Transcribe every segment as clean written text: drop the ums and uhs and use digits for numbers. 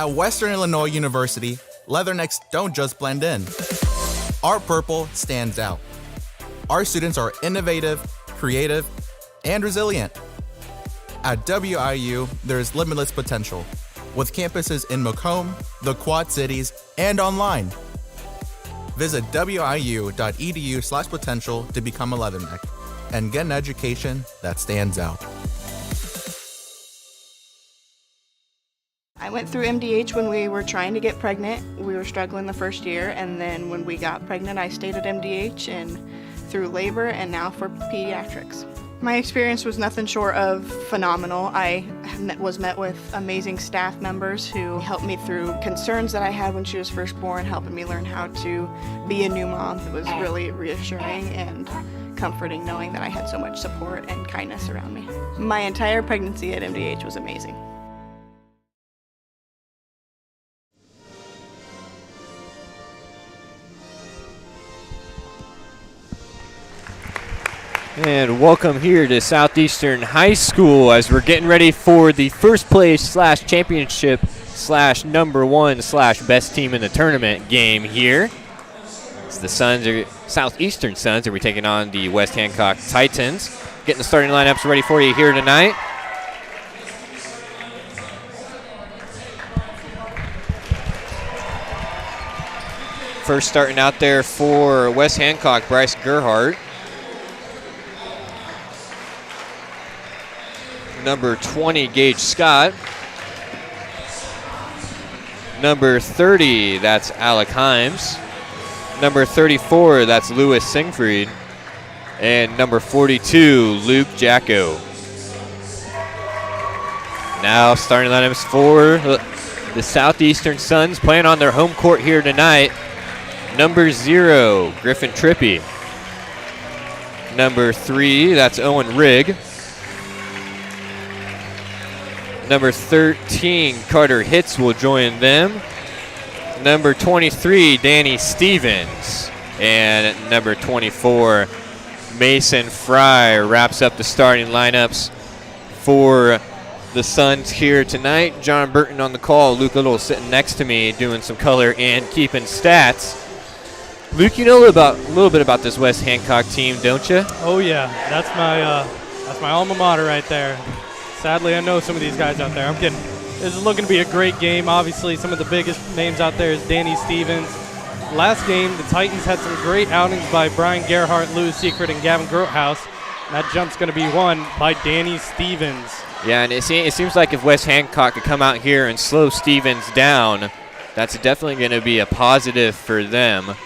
At Western Illinois University, leathernecks don't just blend in. Our purple stands out. Our students are innovative, creative, and resilient. At WIU, there's limitless potential, with campuses in Macomb, the Quad Cities, and online. Visit wiu.edu/potential to become a leatherneck and get an education that stands out. I went through MDH when we were trying to get pregnant. We were struggling the first year, and then when we got pregnant, I stayed at MDH and through labor and now for pediatrics. My experience was nothing short of phenomenal. I was met with amazing staff members who helped me through concerns that I had when she was first born, helping me learn how to be a new mom. It was really reassuring and comforting knowing that I had so much support and kindness around me. My entire pregnancy at MDH was amazing. And welcome here to Southeastern High School as we're getting ready for the first place / championship / number 1 / best team in the tournament game here. It's the Southeastern Suns are taking on the West Hancock Titans. Getting the starting lineups ready for you here tonight. First starting out there for West Hancock, Bryce Gerhardt. Number 20, Gage Scott. Number 30, that's Alec Himes. Number 34, that's Lewis Singfried. And number 42, Luke Jacko. Now starting lineups for the Southeastern Suns playing on their home court here tonight. Number 0, Griffin Trippy. Number 3, that's Owen Rigg. Number 13, Carter Hitz will join them. Number 23, Danny Stevens. And number 24, Mason Fry wraps up the starting lineups for the Suns here tonight. John Burton on the call. Luke Little sitting next to me doing some color and keeping stats. Luke, you know a little bit about this West Hancock team, don't you? Oh yeah, that's my alma mater right there. Sadly, I know some of these guys out there. I'm kidding. This is looking to be a great game. Obviously, some of the biggest names out there is Danny Stevens. Last game, the Titans had some great outings by Brian Gerhardt, Louis Secret, and Gavin Grothaus. And that jump's going to be won by Danny Stevens. Yeah, and it seems like if West Hancock could come out here and slow Stevens down, that's definitely going to be a positive for them.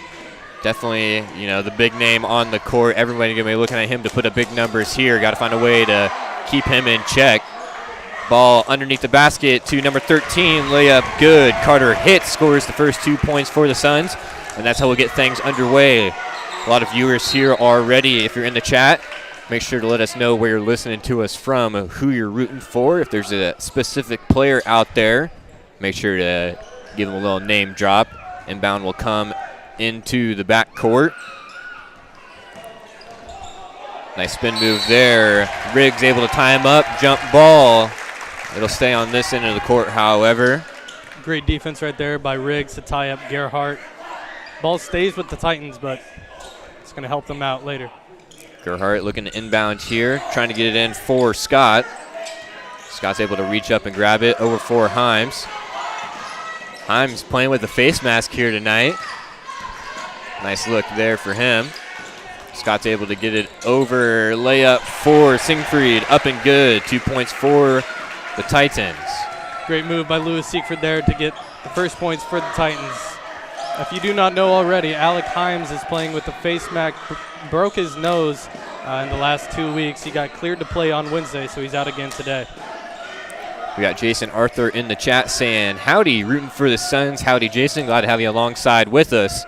Definitely, the big name on the court. Everybody going to be looking at him to put up big numbers here. Got to find a way to keep him in check. Ball underneath the basket to number 13. Layup good. Carter Hitz scores the first 2 points for the Suns. And that's how we'll get things underway. A lot of viewers here already. If you're in the chat, make sure to let us know where you're listening to us from, who you're rooting for. If there's a specific player out there, make sure to give them a little name drop. Inbound will come into the back court. Nice spin move there. Riggs able to tie him up. Jump ball. It'll stay on this end of the court, however. Great defense right there by Riggs to tie up Gerhardt. Ball stays with the Titans, but it's going to help them out later. Gerhardt looking to inbound here, trying to get it in for Scott. Scott's able to reach up and grab it over for Himes. Himes playing with the face mask here tonight. Nice look there for him. Scott's able to get it over. Layup for Singfried. Up and good. 2 points for the Titans. Great move by Louis Siegfried there to get the first points for the Titans. If you do not know already, Alec Himes is playing with the face mask. Broke his nose in the last 2 weeks. He got cleared to play on Wednesday, so he's out again today. We got Jason Arthur in the chat saying, howdy, rooting for the Suns. Howdy, Jason. Glad to have you alongside with us.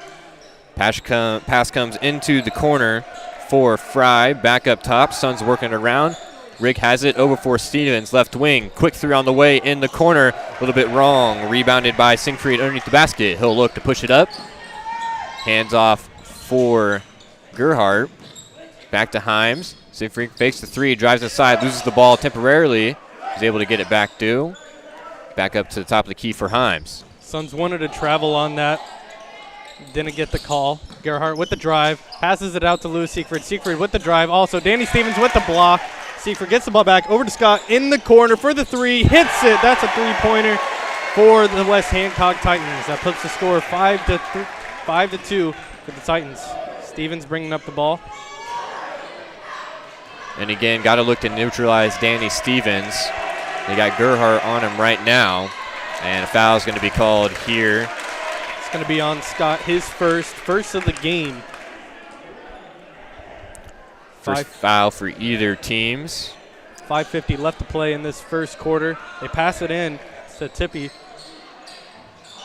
Pass comes into the corner for Fry. Back up top. Suns working around. Rigg has it over for Stevens. Left wing. Quick three on the way in the corner. A little bit wrong. Rebounded by Singfried underneath the basket. He'll look to push it up. Hands off for Gerhardt. Back to Himes. Singfried fakes the three. Drives inside. Loses the ball temporarily. He's able to get it back to Back up to the top of the key for Himes. Suns wanted to travel on that. Didn't get the call. Gerhardt with the drive. Passes it out to Lewis Siegfried. Siegfried with the drive. Also, Danny Stevens with the block. Siegfried gets the ball back over to Scott in the corner for the three. Hits it. That's a three-pointer for the West Hancock Titans. That puts the score 5-2 for the Titans. Stevens bringing up the ball. And again, got to look to neutralize Danny Stevens. They got Gerhardt on him right now, and a foul is going to be called here. It's going to be on Scott, his first of the game. First foul for either teams. 5:50 left to play in this first quarter. They pass it in to Tippy.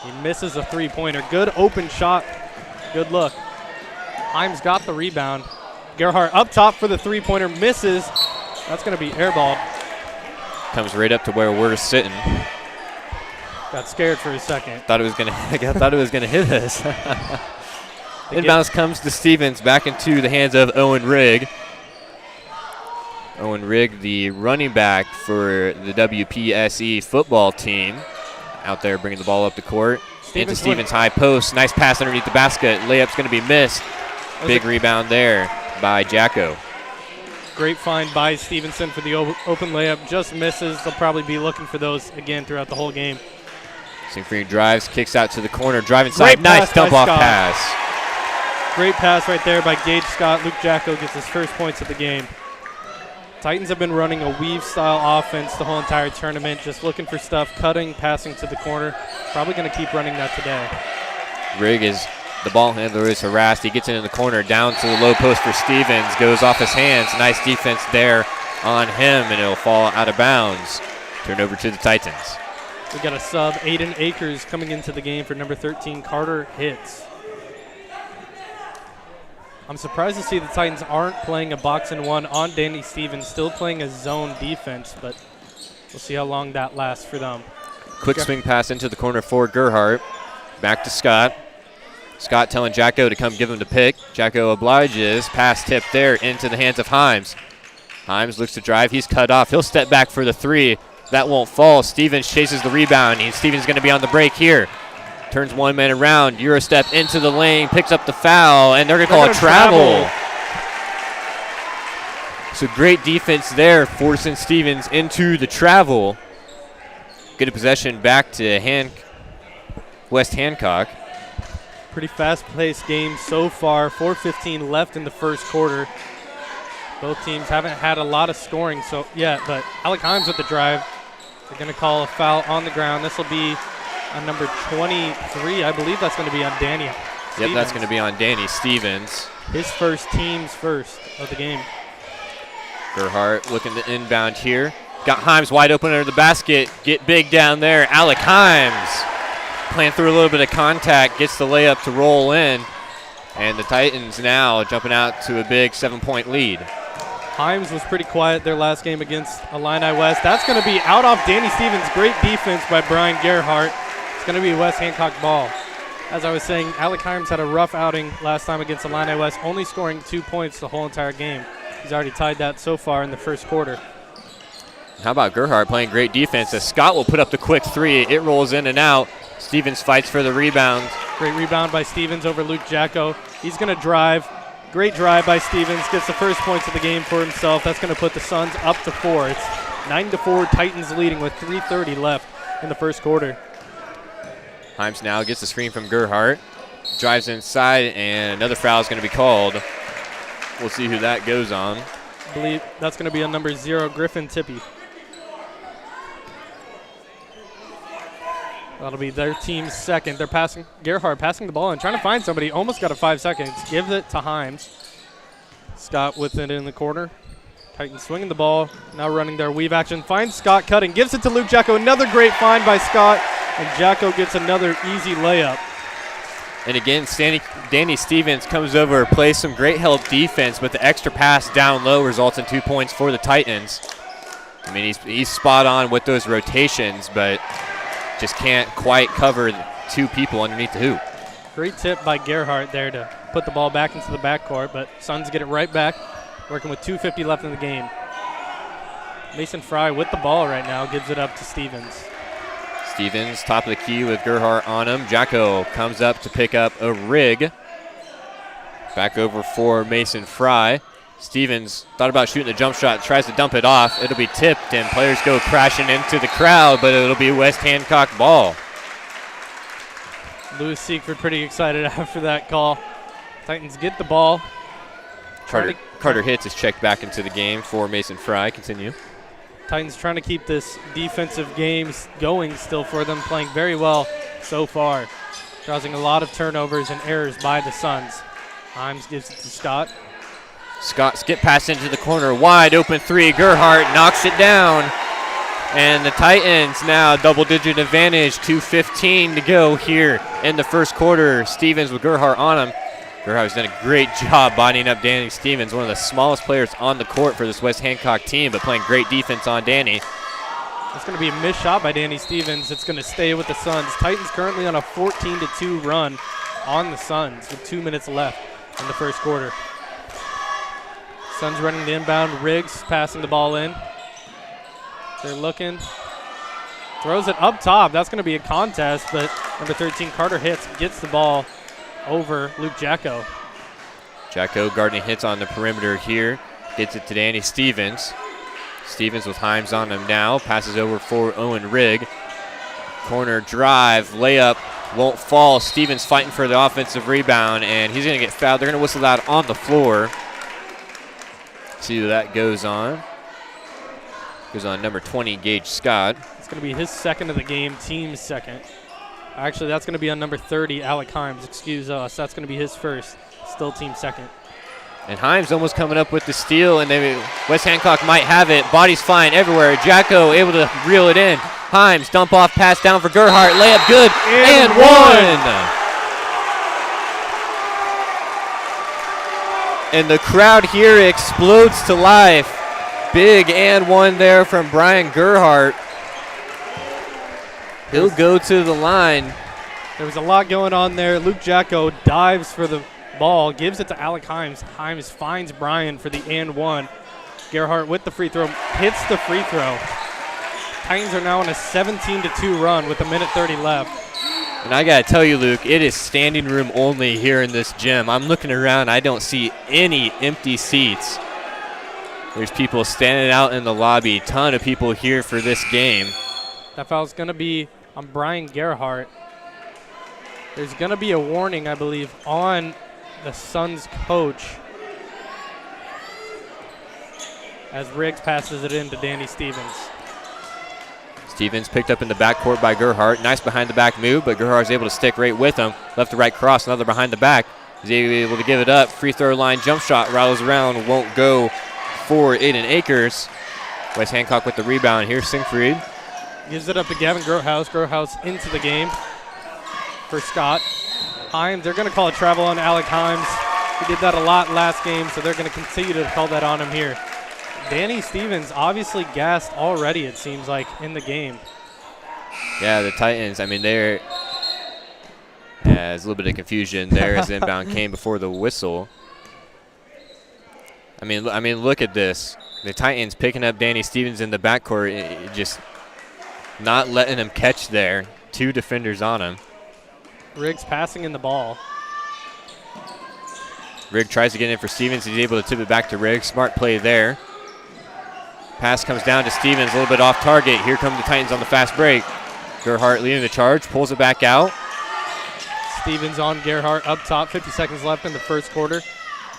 He misses a three-pointer. Good open shot. Good look. Himes got the rebound. Gerhardt up top for the three-pointer. Misses. That's going to be airballed. Comes right up to where we're sitting. Got scared for a second. Thought it was gonna hit us. Inbounds comes to Stevens, back into the hands of Owen Rigg. Owen Rigg, the running back for the WPSE football team, out there bringing the ball up the court. Into Stevens, high post. Nice pass underneath the basket. Layup's going to be missed. Big rebound there by Jacko. Great find by Stevenson for the open layup. Just misses. They'll probably be looking for those again throughout the whole game. Siegfried drives, kicks out to the corner, driving side. Nice dump-off pass. Great pass right there by Gage Scott. Luke Jacko gets his first points of the game. Titans have been running a weave-style offense the whole entire tournament, just looking for stuff, cutting, passing to the corner. Probably going to keep running that today. Rigg is the ball handler is harassed. He gets in the corner, down to the low post for Stevens. Goes off his hands. Nice defense there on him, and it'll fall out of bounds. Turn over to the Titans. We got a sub, Aiden Akers, coming into the game for number 13, Carter Hitz. I'm surprised to see the Titans aren't playing a box-and-one on Danny Stevens, still playing a zone defense, but we'll see how long that lasts for them. Quick swing pass into the corner for Gerhardt. Back to Scott. Scott telling Jacko to come give him the pick. Jacko obliges. Pass tip there into the hands of Himes. Himes looks to drive. He's cut off. He'll step back for the three. That won't fall. Stevens chases the rebound. Stevens going to be on the break here. Turns one man around. Euro step into the lane. Picks up the foul. And they're going to call it travel. So great defense there, forcing Stevens into the travel. Get a possession back to West Hancock. Pretty fast-paced game so far. 4:15 left in the first quarter. Both teams haven't had a lot of scoring yet, but Alec Himes with the drive. They're going to call a foul on the ground. This will be on number 23. I believe that's going to be on Danny Stevens. Yep, that's going to be on Danny Stevens. His team's first of the game. Gerhardt looking to inbound here. Got Himes wide open under the basket. Get big down there. Alec Himes playing through a little bit of contact. Gets the layup to roll in. And the Titans now jumping out to a big 7-point lead. Himes was pretty quiet their last game against Illini West. That's going to be out off Danny Stevens. Great defense by Brian Gerhardt. It's going to be West Hancock ball. As I was saying, Alec Himes had a rough outing last time against Illini West, only scoring 2 points the whole entire game. He's already tied that so far in the first quarter. How about Gerhardt playing great defense as Scott will put up the quick three. It rolls in and out. Stevens fights for the rebound. Great rebound by Stevens over Luke Jacko. He's going to drive. Great drive by Stevens. Gets the first points of the game for himself. That's going to put the Suns up to 4. It's 9-4, Titans leading with 3:30 left in the first quarter. Himes now gets the screen from Gerhardt. Drives inside, and another foul is going to be called. We'll see who that goes on. I believe that's going to be on number 0, Griffin Tippy. That'll be their team's second. They're passing, Gerhardt passing the ball and trying to find somebody. Almost got a 5 seconds. Gives it to Himes. Scott with it in the corner. Titans swinging the ball. Now running their weave action. Finds Scott cutting. Gives it to Luke Jacko. Another great find by Scott. And Jacko gets another easy layup. And again, Danny Stevens comes over, plays some great help defense, but the extra pass down low results in 2 points for the Titans. I mean, he's spot on with those rotations, but just can't quite cover 2 people underneath the hoop. Great tip by Gerhardt there to put the ball back into the backcourt, but Suns get it right back, working with 2:50 left in the game. Mason Fry with the ball right now, gives it up to Stevens. Stevens, top of the key with Gerhardt on him. Jacko comes up to pick up a rig. Back over for Mason Fry. Stevens thought about shooting the jump shot, tries to dump it off. It'll be tipped, and players go crashing into the crowd, but it'll be West Hancock ball. Lewis Siegfried pretty excited after that call. Titans get the ball. Carter Hitz is checked back into the game for Mason Fry. Continue. Titans trying to keep this defensive game going still for them, playing very well so far, causing a lot of turnovers and errors by the Suns. Himes gives it to Scott. Scott skip pass into the corner, wide open three. Gerhardt knocks it down. And the Titans now double-digit advantage, 2:15 to go here in the first quarter. Stevens with Gerhardt on him. Gerhardt's done a great job binding up Danny Stevens, one of the smallest players on the court for this West Hancock team, but playing great defense on Danny. It's going to be a missed shot by Danny Stevens. It's going to stay with the Suns. Titans currently on a 14-2 run on the Suns with 2 minutes left in the first quarter. Suns running the inbound. Riggs passing the ball in. They're looking. Throws it up top. That's going to be a contest, but number 13, Carter Hitz, gets the ball over Luke Jacko. Jacko guarding Hitz on the perimeter here. Gets it to Danny Stevens. Stevens with Himes on him now. Passes over for Owen Rigg. Corner drive. Layup won't fall. Stevens fighting for the offensive rebound, and he's going to get fouled. They're going to whistle that on the floor. See who that goes on. Goes on number 20, Gage Scott. It's going to be his second of the game, team's second. Actually, that's going to be on number 30, Alec Himes. Excuse us. That's going to be his first. Still team second. And Himes almost coming up with the steal, and West Hancock might have it. Bodies flying everywhere. Jacko able to reel it in. Himes dump off, pass down for Gerhardt. Layup good, and one. And the crowd here explodes to life. Big and one there from Brian Gerhardt. He'll go to the line. There was a lot going on there. Luke Jacko dives for the ball, gives it to Alec Himes. Himes finds Brian for the and one. Gerhardt with the free throw, hits the free throw. Titans are now on a 17-2 run with 1:30 left. And I got to tell you, Luke, it is standing room only here in this gym. I'm looking around. I don't see any empty seats. There's people standing out in the lobby. Ton of people here for this game. That foul's going to be on Brian Gerhardt. There's going to be a warning, I believe, on the Suns coach as Riggs passes it in to Danny Stevens. Stevens picked up in the backcourt by Gerhardt. Nice behind-the-back move, but Gerhardt's able to stick right with him. Left-to-right cross, another behind-the-back. He's able to give it up. Free throw line jump shot rattles around, won't go for Aiden Akers. West Hancock with the rebound here. Siegfried gives it up to Gavin Groothouse. Groothouse into the game for Scott. Himes, they're going to call a travel on Alec Himes. He did that a lot last game, so they're going to continue to call that on him here. Danny Stevens obviously gassed already, it seems like, in the game. Yeah, the Titans, I mean, there's a little bit of confusion there as the inbound came before the whistle. I mean, look at this. The Titans picking up Danny Stevens in the backcourt, just not letting him catch there. Two defenders on him. Riggs passing in the ball. Rigg tries to get in for Stevens. He's able to tip it back to Rigg. Smart play there. Pass comes down to Stevens, a little bit off target. Here come the Titans on the fast break. Gerhardt leading the charge, pulls it back out. Stevens on Gerhardt up top, 50 seconds left in the first quarter.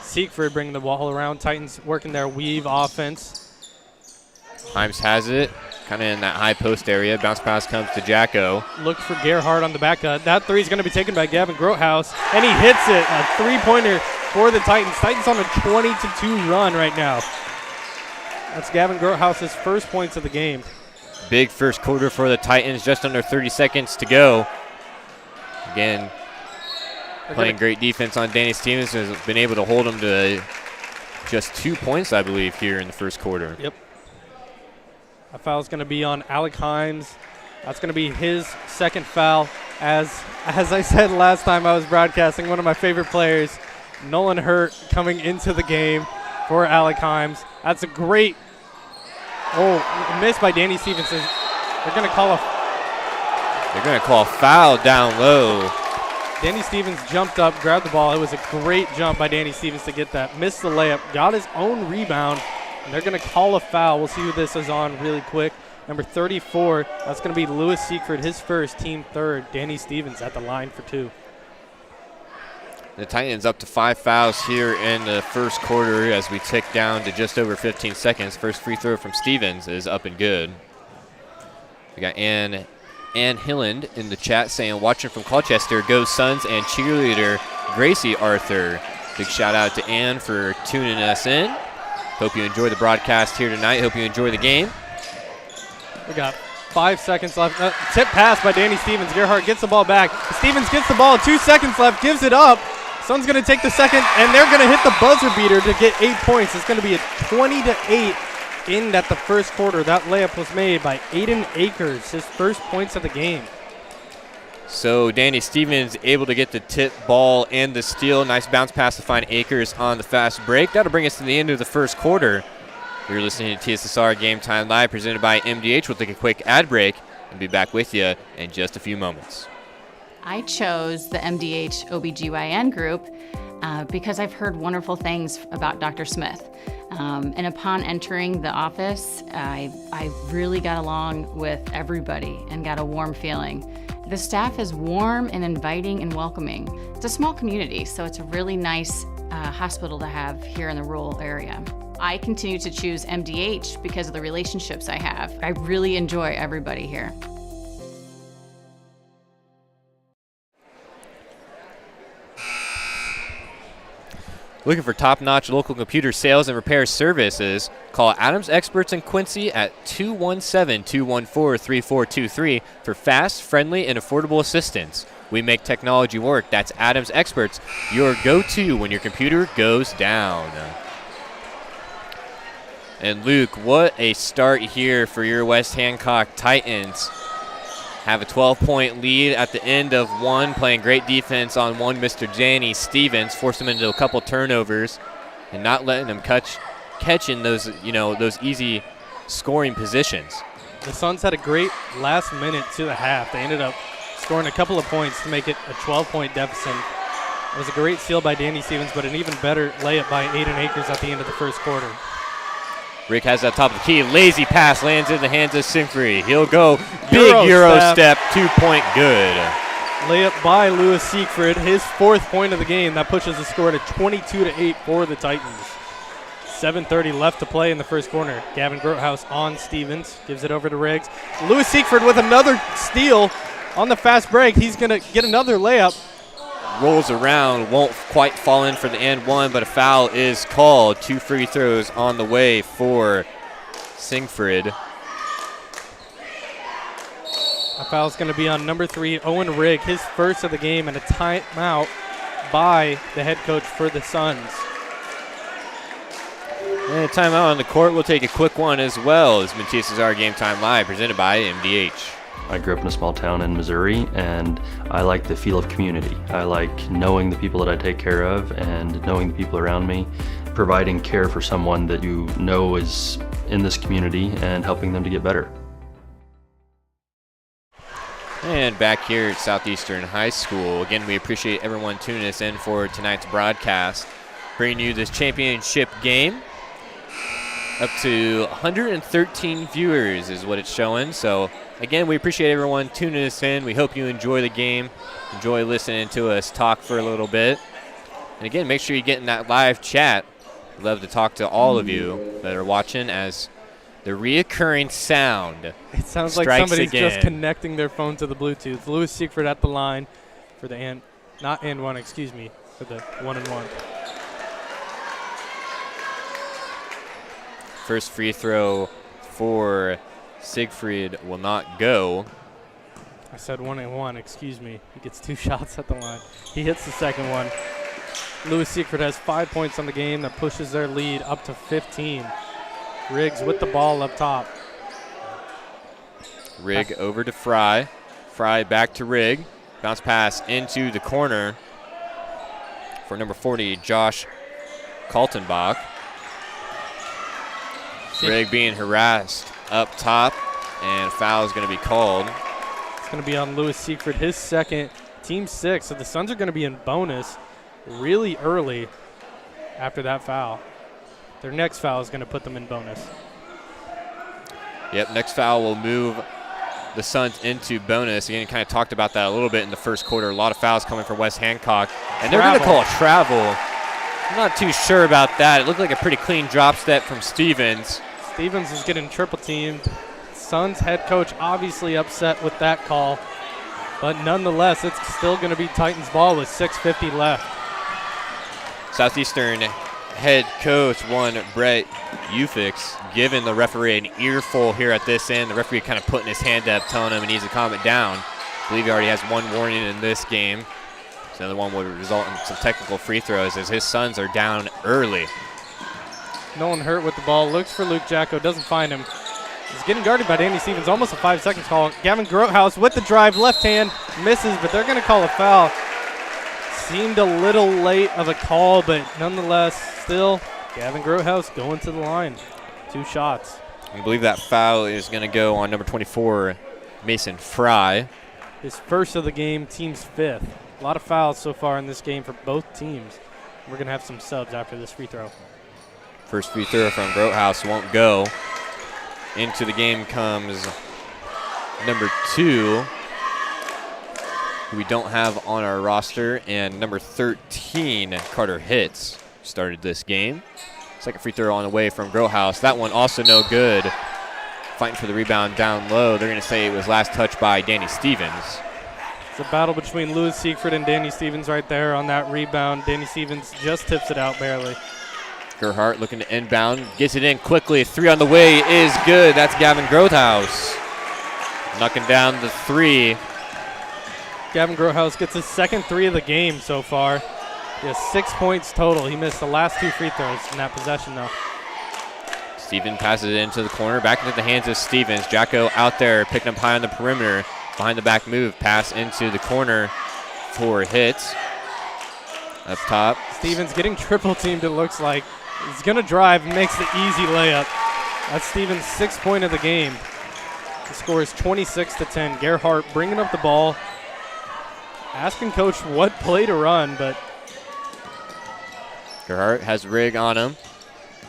Siegfried bringing the ball around. Titans working their weave offense. Himes has it, kind of in that high post area. Bounce pass comes to Jacko. Look for Gerhardt on the back cut. That three is going to be taken by Gavin Groothouse, and he hits it. A three-pointer for the Titans. Titans on a 20-2 run right now. That's Gavin Grothouse's first points of the game. Big first quarter for the Titans, just under 30 seconds to go. Again, playing great defense on Danny Stevens, has been able to hold him to just 2 points, I believe, here in the first quarter. Yep. A foul's going to be on Alec Himes. That's going to be his second foul. As I said last time I was broadcasting, one of my favorite players, Nolan Hurt, coming into the game for Alec Himes. That's a great miss by Danny Stevens. They're going to call a They're going to call foul down low. Danny Stevens jumped up, grabbed the ball. It was a great jump by Danny Stevens to get that. Missed the layup, got his own rebound, and they're going to call a foul. We'll see who this is on really quick. Number 34, that's going to be Lewis Siegfried, his first, team third. Danny Stevens at the line for 2. The Titans up to 5 fouls here in the first quarter as we tick down to just over 15 seconds. First free throw from Stevens is up and good. We got Ann Hilland in the chat saying, watching from Colchester, go Suns, and cheerleader Gracie Arthur. Big shout out to Ann for tuning us in. Hope you enjoy the broadcast here tonight. Hope you enjoy the game. We got 5 seconds left. Tip pass by Danny Stevens. Gerhardt gets the ball back. Stevens gets the ball. 2 seconds left. Gives it up. Suns going to take the second, and they're going to hit the buzzer beater to get 8 points. It's going to be a 20-8 end at the first quarter. That layup was made by Aiden Akers, his first points of the game. So Danny Stevens able to get the tip ball and the steal. Nice bounce pass to find Akers on the fast break. That'll bring us to the end of the first quarter. You're listening to TSSR Game Time Live presented by MDH. We'll take a quick ad break and be back with you in just a few moments. I chose the MDH OBGYN group because I've heard wonderful things about Dr. Smith. And upon entering the office, I really got along with everybody and got a warm feeling. The staff is warm and inviting and welcoming. It's a small community, so it's a really nice hospital to have here in the rural area. I continue to choose MDH because of the relationships I have. I really enjoy everybody here. Looking for top-notch local computer sales and repair services? Call Adams Experts in Quincy at 217-214-3423 for fast, friendly, and affordable assistance. We make technology work. That's Adams Experts, your go-to when your computer goes down. And Luke, what a start here for your West Hancock Titans. Have a 12-point lead at the end of one, playing great defense on one Mr. Danny Stevens, forced him into a couple turnovers, and not letting him catching those easy scoring positions. The Suns had a great last minute to the half. They ended up scoring a couple of points to make it a 12-point deficit. It was a great steal by Danny Stevens, but an even better layup by Aiden Akers at the end of the first quarter. Rick has that top of the key. Lazy pass lands in the hands of Siegfried. He'll go big Euro step, 2-point good. Layup by Lewis Siegfried, his 4th point of the game. That pushes the score to 22-8 for the Titans. 7:30 left to play in the first quarter. Gavin Grothaus on Stevens, gives it over to Riggs. Lewis Siegfried with another steal on the fast break. He's going to get another layup. Rolls around, won't quite fall in for the and one, but a foul is called. 2 free throws on the way for Siegfried. A foul is going to be on number 3, Owen Rigg, his first of the game, and a timeout by the head coach for the Suns. And a timeout on the court. We'll take a quick one as well. It's been TSSR Game Time Live presented by MDH. I grew up in a small town in Missouri, and I like the feel of community. I like knowing the people that I take care of and knowing the people around me, providing care for someone that you know is in this community and helping them to get better. And back here at Southeastern High School, again, we appreciate everyone tuning us in for tonight's broadcast, bringing you this championship game. Up to 113 viewers is what it's showing. So, again, we appreciate everyone tuning us in. We hope you enjoy the game, enjoy listening to us talk for a little bit. And, again, make sure you get in that live chat. We'd love to talk to all of you that are watching as the reoccurring sound It sounds like strikes somebody's again. just connecting their phone to the Bluetooth. Lewis Siegfried at the line for the not and one, excuse me, for the 1-and-1. First free throw for Siegfried will not go. I said 1-and-1, excuse me. He gets 2 shots at the line. He hits the second one. Lewis Siegfried has 5 points on the game. That pushes their lead up to 15. Riggs with the ball up top. Rigg over to Fry. Fry back to Rigg. Bounce pass into the corner for number 40, Josh Kaltenbach. Rigg being harassed up top, and foul is going to be called. It's going to be on Lewis Siegfried, his second, team 6. So the Suns are going to be in bonus really early after that foul. Their next foul is going to put them in bonus. Yep, next foul will move the Suns into bonus. Again, kind of talked about that a little bit in the first quarter. A lot of fouls coming from West Hancock. And they're going to call a travel. I'm not too sure about that. It looked like a pretty clean drop step from Stevens. Stevens is getting triple teamed. Suns head coach obviously upset with that call. But nonetheless, it's still going to be Titans ball with 6:50 left. Southeastern head coach, Brett Ufix, giving the referee an earful here at this end. The referee kind of putting his hand up, telling him he needs to calm it down. I believe he already has one warning in this game. So another one would result in some technical free throws as his Suns are down early. Nolan Hurt with the ball, looks for Luke Jacko, doesn't find him. He's getting guarded by Danny Stevens, almost a 5 seconds call. Gavin Grothaus with the drive, left hand, misses, but they're going to call a foul. Seemed a little late of a call, but nonetheless, still, Gavin Grothaus going to the line. 2 shots. I believe that foul is going to go on number 24, Mason Fry. His first of the game, team's 5th. A lot of fouls so far in this game for both teams. We're going to have some subs after this free throw. First free throw from Grothaus won't go. Into the game comes number 2, who we don't have on our roster, and number 13, Carter Hitz, started this game. Second free throw on the way from Grothaus. That one also no good. Fighting for the rebound down low. They're going to say it was last touched by Danny Stevens. It's a battle between Lewis Siegfried and Danny Stevens right there on that rebound. Danny Stevens just tips it out barely. Gerhart looking to inbound, gets it in quickly. 3 on the way is good. That's Gavin Grothaus knocking down the 3. Gavin Grothaus gets his second 3 of the game so far. He has 6 points total. He missed the last 2 free throws in that possession, though. Steven passes it into the corner, back into the hands of Stevens. Jacko out there, picking up high on the perimeter. Behind the back move, pass into the corner for Hitz. Up top. Stevens getting triple teamed, it looks like. He's going to drive and makes the easy layup. That's Stevens' 6th point of the game. The score is 26-10. Gerhart bringing up the ball. Asking coach what play to run, but Gerhart has Rig on him.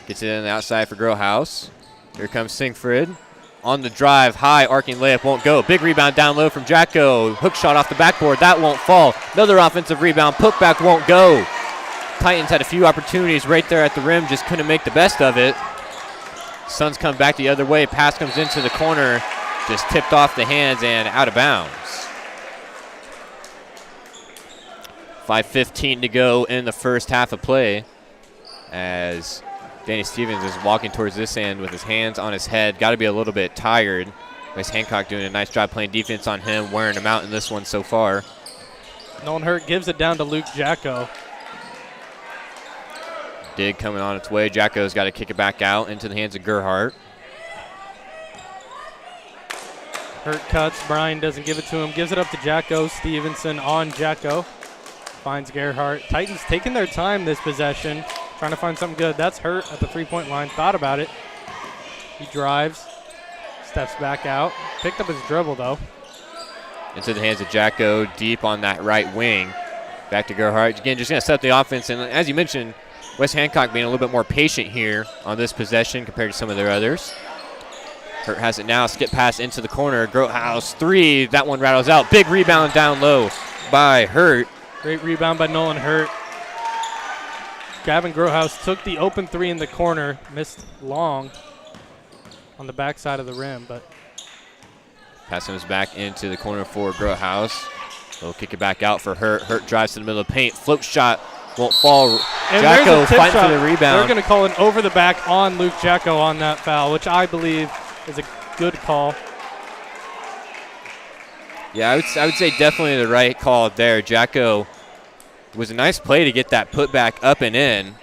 Gets it in the outside for Grothaus. Here comes Siegfried. On the drive, high arcing layup won't go. Big rebound down low from Jacko. Hook shot off the backboard, that won't fall. Another offensive rebound, putback won't go. Titans had a few opportunities right there at the rim, just couldn't make the best of it. Suns come back the other way. Pass comes into the corner, just tipped off the hands and out of bounds. 5:15 to go in the first half of play as Danny Stevens is walking towards this end with his hands on his head. Got to be a little bit tired. Wes Hancock doing a nice job playing defense on him, wearing him out in this one so far. Nolan Hurt gives it down to Luke Jacko. Dig coming on its way. Jacko's got to kick it back out into the hands of Gerhart. Hurt cuts. Bryan doesn't give it to him. Gives it up to Jacko. Stevenson on Jacko. Finds Gerhart. Titans taking their time this possession. Trying to find something good. That's Hurt at the 3-point line. Thought about it. He drives. Steps back out. Picked up his dribble, though. Into the hands of Jacko. Deep on that right wing. Back to Gerhart. Again, just going to set up the offense. And as you mentioned, Wes Hancock being a little bit more patient here on this possession compared to some of their others. Hurt has it now. Skip pass into the corner. Grothaus 3. That one rattles out. Big rebound down low by Hurt. Great rebound by Nolan Hurt. Gavin Grothaus took the open 3 in the corner. Missed long on the backside of the rim, but pass comes back into the corner for Grothaus. He'll kick it back out for Hurt. Hurt drives to the middle of the paint. Float shot won't fall. And Jacko fighting for the rebound. They're going to call an over the back on Luke Jacko on that foul, which I believe is a good call. Yeah, I would say definitely the right call there. Jacko, it was a nice play to get that putback up and in,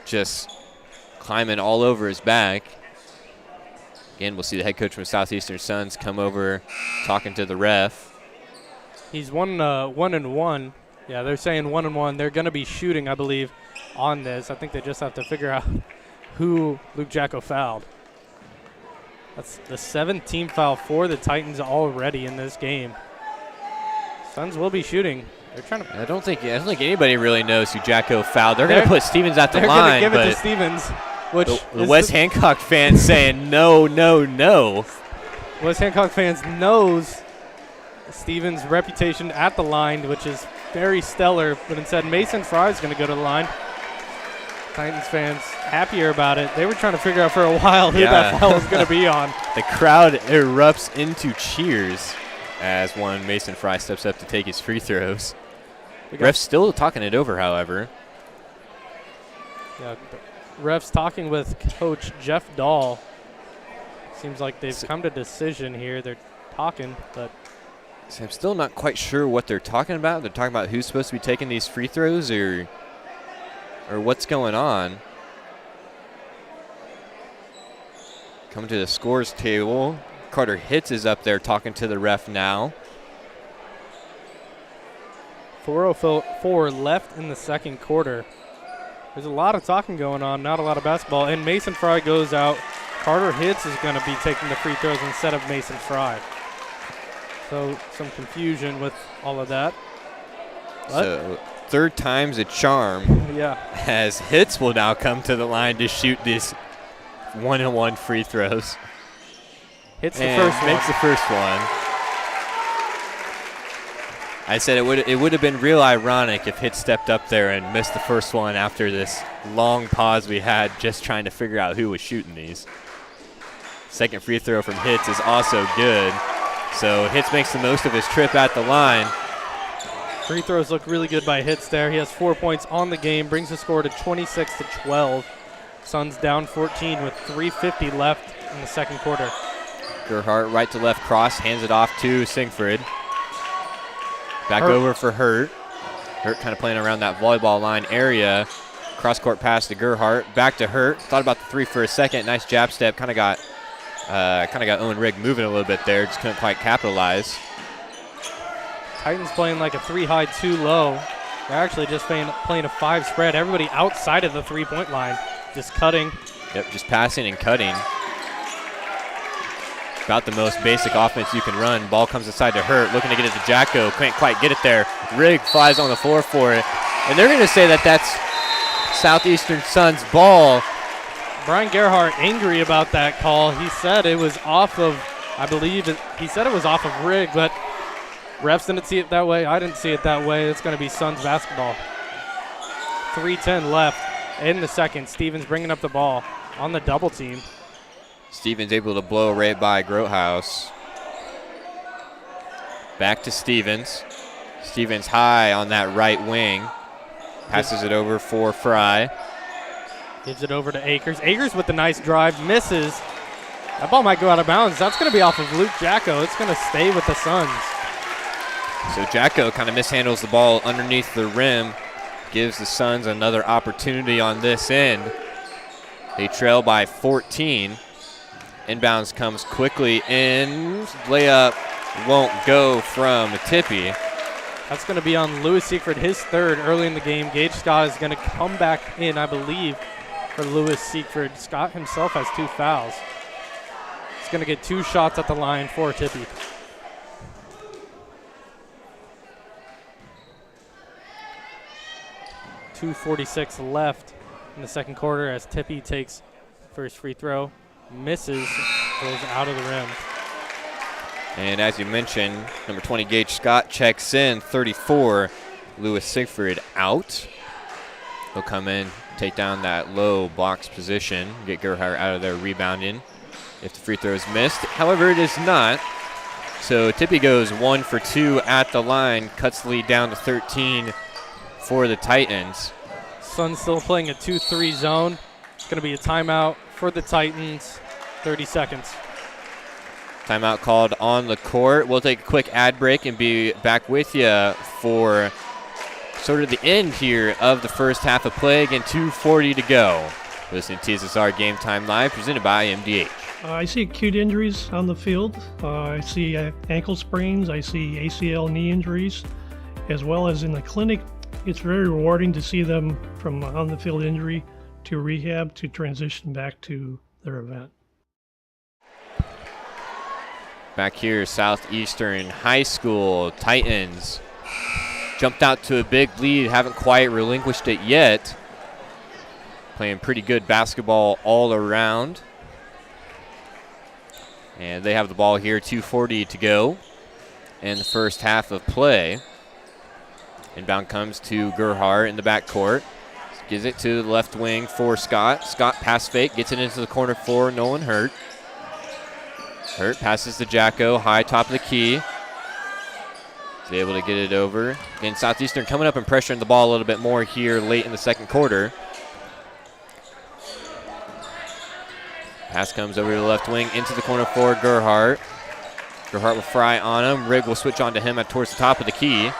just climbing all over his back. Again, we'll see the head coach from Southeastern Suns come over talking to the ref. He's 1-1. Yeah, they're saying 1-1. They're going to be shooting, I believe, on this. I think they just have to figure out who Luke Jacko fouled. That's the 7th team foul for the Titans already in this game. Suns will be shooting. They're trying to. I don't think anybody really knows who Jacko fouled. They're going to put Stevens at the line. They're going to give it to Stevens, which the West Hancock fans saying no, no, no. West Hancock fans knows Stevens' reputation at the line, which is very stellar, but instead Mason Fry is going to go to the line. Titans fans happier about it. They were trying to figure out for a while who that foul was going to be on. The crowd erupts into cheers as one Mason Fry steps up to take his free throws. Ref's still talking it over, however. Yeah, ref's talking with Coach Jeff Dahl. Seems like they've come to a decision here. They're talking, but I'm still not quite sure what they're talking about. They're talking about who's supposed to be taking these free throws or what's going on. Coming to the scores table. Carter Hitz is up there talking to the ref now. 4:04 left in the second quarter. There's a lot of talking going on, not a lot of basketball. And Mason Fry goes out. Carter Hitz is going to be taking the free throws instead of Mason Fry. So some confusion with all of that. So third time's a charm. Yeah. As Hitz will now come to the line to shoot these one-on-one free throws. Hits the first one. Makes the first one. I said it would have been real ironic if Hitz stepped up there and missed the first one after this long pause we had just trying to figure out who was shooting these. Second free throw from Hitz is also good. So Hitz makes the most of his trip at the line. Free throws look really good by Hitz there. He has 4 points on the game, brings the score to 26-12. Suns down 14 with 3:50 left in the second quarter. Gerhart right to left cross, hands it off to Singford. Back over for Hurt. Hurt kind of playing around that volleyball line area. Cross-court pass to Gerhart. Back to Hurt. Thought about the three for a second. Nice jab step. Kind of got Owen Rigg moving a little bit there. Just couldn't quite capitalize. Titans playing like a 3-high, 2-low. They're actually just playing a 5 spread. Everybody outside of the three-point line. Just cutting. Yep, just passing and cutting. About the most basic offense you can run. Ball comes inside to Hurt, looking to get it to Jacko. Can't quite get it there. Rigg flies on the floor for it. And they're going to say that that's Southeastern Suns ball. Brian Gerhart angry about that call. He said it was off of, he said it was off of Rigg, but refs didn't see it that way. I didn't see it that way. It's going to be Suns basketball. 3:10 left in the second. Stevens bringing up the ball on the double team. Stevens able to blow right by Grothaus. Back to Stevens. Stevens high on that right wing. Passes it over for Fry. Gives it over to Akers. Akers with the nice drive. Misses. That ball might go out of bounds. That's going to be off of Luke Jacko. It's going to stay with the Suns. So Jacko kind of mishandles the ball underneath the rim. Gives the Suns another opportunity on this end. They trail by 14. Inbounds comes quickly in. Layup won't go from Tippy. That's going to be on Lewis Siegfried, his third early in the game. Gage Scott is going to come back in, I believe, for Lewis Siegfried. Scott himself has 2 fouls. He's going to get 2 shots at the line for Tippy. .246 left in the second quarter as Tippy takes first free throw. Misses, goes out of the rim. And as you mentioned, number 20, Gage Scott checks in. 34, Lewis Siegfried out. He'll come in, take down that low box position, get Gerhart out of there rebounding if the free throw is missed. However, it is not. So Tippy goes 1 for 2 at the line, cuts the lead down to 13 for the Titans. Suns still playing a 2-3 zone. It's going to be a timeout for the Titans. 30 seconds. Timeout called on the court. We'll take a quick ad break and be back with you for sort of the end here of the first half of play. Again, 2:40 to go. Listening to TSSR Game Time Live, presented by MDH. I see acute injuries on the field. I see ankle sprains. I see ACL knee injuries, as well as in the clinic. It's very rewarding to see them from on-the-field injury to rehab to transition back to their event. Back here, Southeastern High School Titans jumped out to a big lead, haven't quite relinquished it yet. Playing pretty good basketball all around. And they have the ball here, 2:40 to go in the first half of play. Inbound comes to Gerhardt in the backcourt. Gives it to the left wing for Scott. Scott pass fake, gets it into the corner for Nolan Hurt. Hurt passes to Jacko, high top of the key. He's able to get it over. Again, Southeastern coming up and pressuring the ball a little bit more here late in the second quarter. Pass comes over to the left wing, into the corner for Gerhardt. Gerhardt will fry on him. Rigg will switch on to him towards the top of the key.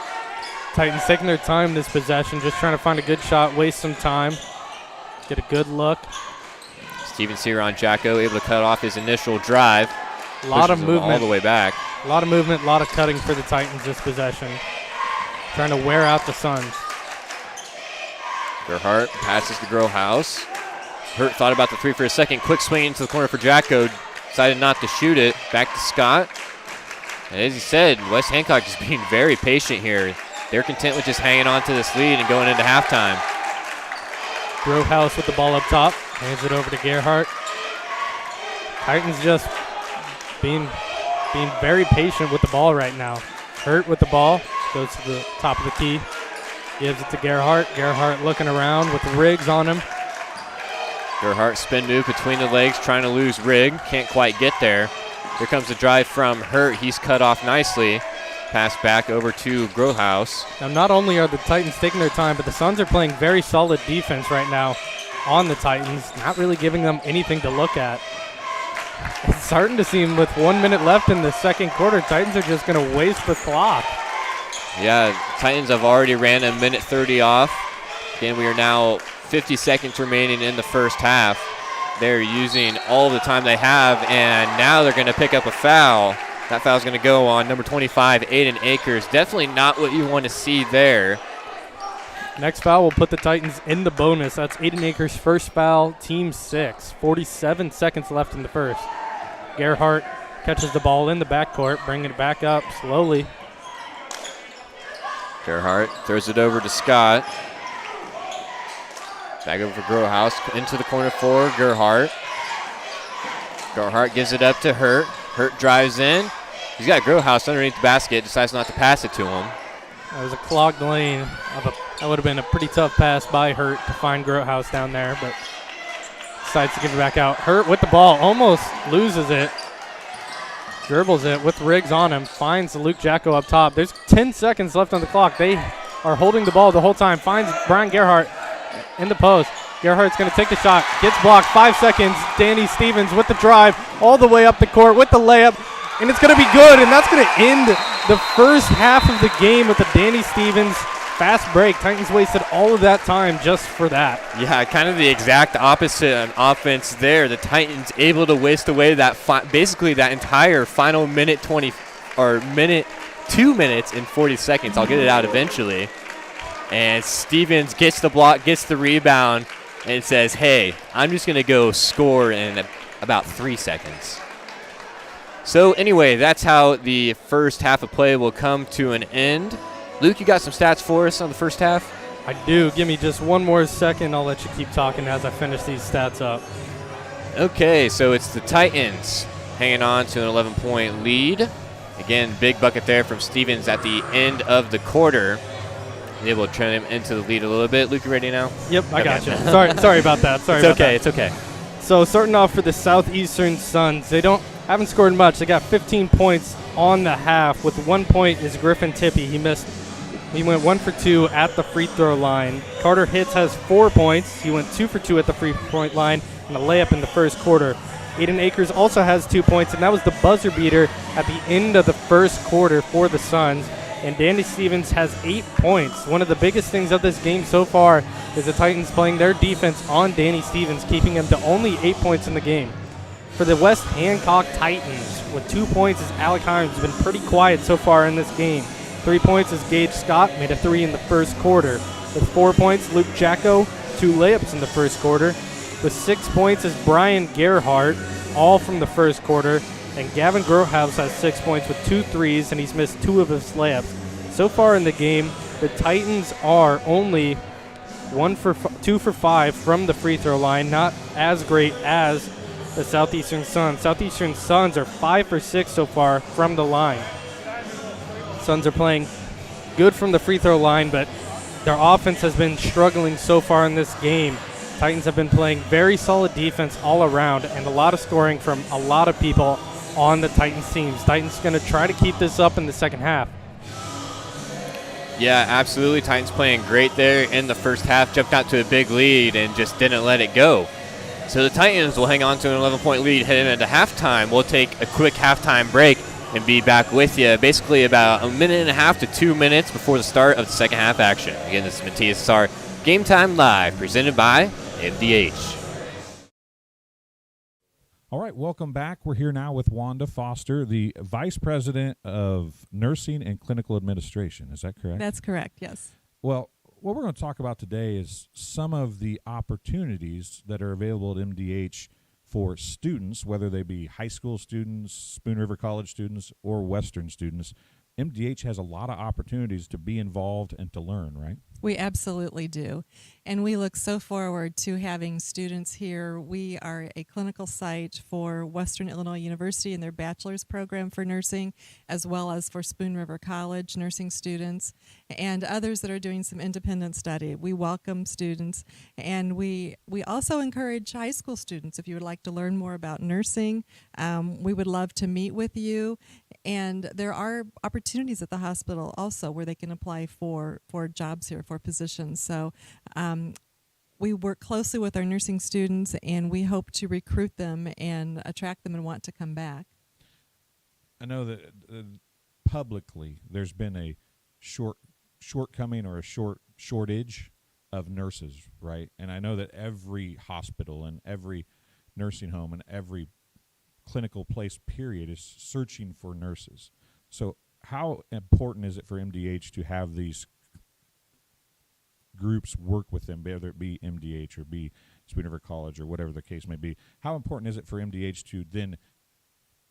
Titans taking their time this possession, just trying to find a good shot, waste some time, get a good look. Stevens here on Jacko, able to cut off his initial drive. A lot of movement. All the way back. A lot of movement, a lot of cutting for the Titans this possession. Trying to wear out the Suns. Gerhardt passes to Growhouse. Hurt thought about the three for a second. Quick swing into the corner for Jacko. Decided not to shoot it. Back to Scott. And as he said, West Hancock just being very patient here. They're content with just hanging on to this lead and going into halftime. Growhouse with the ball up top. Hands it over to Gerhardt. Titans just being very patient with the ball right now. Hurt with the ball. Goes to the top of the key. Gives it to Gerhardt. Gerhardt looking around with Riggs on him. Gerhardt spin move between the legs, trying to lose Rigg. Can't quite get there. Here comes the drive from Hurt. He's cut off nicely. Pass back over to Growhouse. Now, not only are the Titans taking their time, but the Suns are playing very solid defense right now on the Titans, not really giving them anything to look at. It's starting to seem with 1 minute left in the second quarter, Titans are just going to waste the clock. Yeah, Titans have already ran 1:30 off. Again, we are now 50 seconds remaining in the first half. They're using all the time they have, and now they're going to pick up a foul. That foul's going to go on number 25, Aiden Akers. Definitely not what you want to see there. Next foul will put the Titans in the bonus. That's Aiden Akers' first foul, team 6. 47 seconds left in the first. Gerhardt catches the ball in the backcourt, bringing it back up slowly. Gerhardt throws it over to Scott. Back over for Growhouse, into the corner for Gerhardt. Gerhardt gives it up to Hurt. Hurt drives in. He's got Growhouse underneath the basket, decides not to pass it to him. That was a clogged lane. That would have been a pretty tough pass by Hurt to find Growhouse down there, but decides to give it back out. Hurt with the ball, almost loses it. Dribbles it with Riggs on him, finds Luke Jacko up top. There's 10 seconds left on the clock. They are holding the ball the whole time. Finds Brian Gerhardt in the post. Gerhardt's going to take the shot. Gets blocked. 5 seconds. Danny Stevens with the drive all the way up the court with the layup. And it's going to be good. And that's going to end the first half of the game with the Danny Stevens fast break. Titans wasted all of that time just for that. Yeah, kind of the exact opposite on offense there. The Titans able to waste away that basically that entire final minute 2 minutes and 40 seconds. I'll get it out eventually. And Stevens gets the block, gets the rebound, and says, hey, I'm just going to go score in about 3 seconds. So anyway, that's how the first half of play will come to an end. Luke, you got some stats for us on the first half? I do. Give me just one more second. I'll let you keep talking as I finish these stats up. Okay, so it's the Titans hanging on to an 11-point lead. Again, big bucket there from Stevens at the end of the quarter. Able to turn him into the lead a little bit. Luke, you ready now? Yep, I got you. Sorry about that. It's okay. So starting off for the Southeastern Suns, they haven't scored much. They got 15 points on the half. With 1 point is Griffin Tippy. He went 1 for 2 at the free throw line. Carter Hitz has 4 points. He went 2 for 2 at the free point line and a layup in the first quarter. Aiden Akers also has 2 points, and that was the buzzer beater at the end of the first quarter for the Suns. And Danny Stevens has 8 points. One of the biggest things of this game so far is the Titans playing their defense on Danny Stevens, keeping him to only 8 points in the game. For the West Hancock Titans, with 2 points is Alec Himes, been pretty quiet so far in this game. 3 points is Gage Scott, made a 3 in the first quarter. With 4 points, Luke Jacko, 2 layups in the first quarter. With 6 points is Brian Gerhardt, all from the first quarter. And Gavin Grohaus has 6 points with 2 threes, and he's missed 2 of his layups. So far in the game, the Titans are only 2 for 5 from the free throw line, not as great as the Southeastern Suns. Southeastern Suns are 5 for 6 so far from the line. Suns are playing good from the free throw line, but their offense has been struggling so far in this game. Titans have been playing very solid defense all around and a lot of scoring from a lot of people on the Titans teams. Titans going to try to keep this up in the second half. Yeah, absolutely. Titans playing great there in the first half, jumped out to a big lead and just didn't let it go. So the Titans will hang on to an 11-point lead heading into halftime. We'll take a quick halftime break and be back with you basically about a minute and a half to 2 minutes before the start of the second half action. Again, this is TSSR Game Time Live, presented by MDH. All right, welcome back. We're here now with Wanda Foster, the Vice President of Nursing and Clinical Administration. Is that correct? That's correct, yes. Well, what we're going to talk about today is some of the opportunities that are available at MDH for students, whether they be high school students, Spoon River College students, or Western students. MDH has a lot of opportunities to be involved and to learn, right? We absolutely do. And we look so forward to having students here. We are a clinical site for Western Illinois University and their bachelor's program for nursing, as well as for Spoon River College nursing students and others that are doing some independent study. We welcome students, and we also encourage high school students. If you would like to learn more about nursing, we would love to meet with you. And there are opportunities at the hospital also where they can apply for jobs here, for positions. So we work closely with our nursing students, and we hope to recruit them and attract them and want to come back. I know that publicly there's been a shortcoming or a shortage of nurses, right? And I know that every hospital and every nursing home and every clinical place period is searching for nurses. So how important is it for MDH to have these groups work with them, whether it be MDH or be Spoon River College or whatever the case may be? How important is it for MDH to then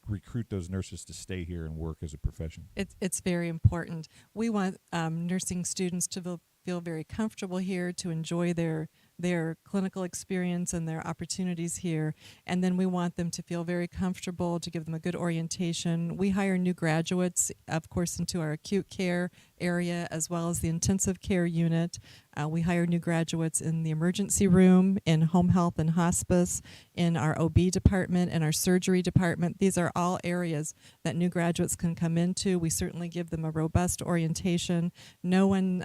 recruit those nurses to stay here and work as a profession? It's very important. We want nursing students to feel very comfortable here, to enjoy their clinical experience and their opportunities here. And then we want them to feel very comfortable, to give them a good orientation. We hire new graduates, of course, into our acute care area as well as the intensive care unit. We hire new graduates in the emergency room, in home health and hospice, in our OB department, and our surgery department. These are all areas that new graduates can come into. We certainly give them a robust orientation. No one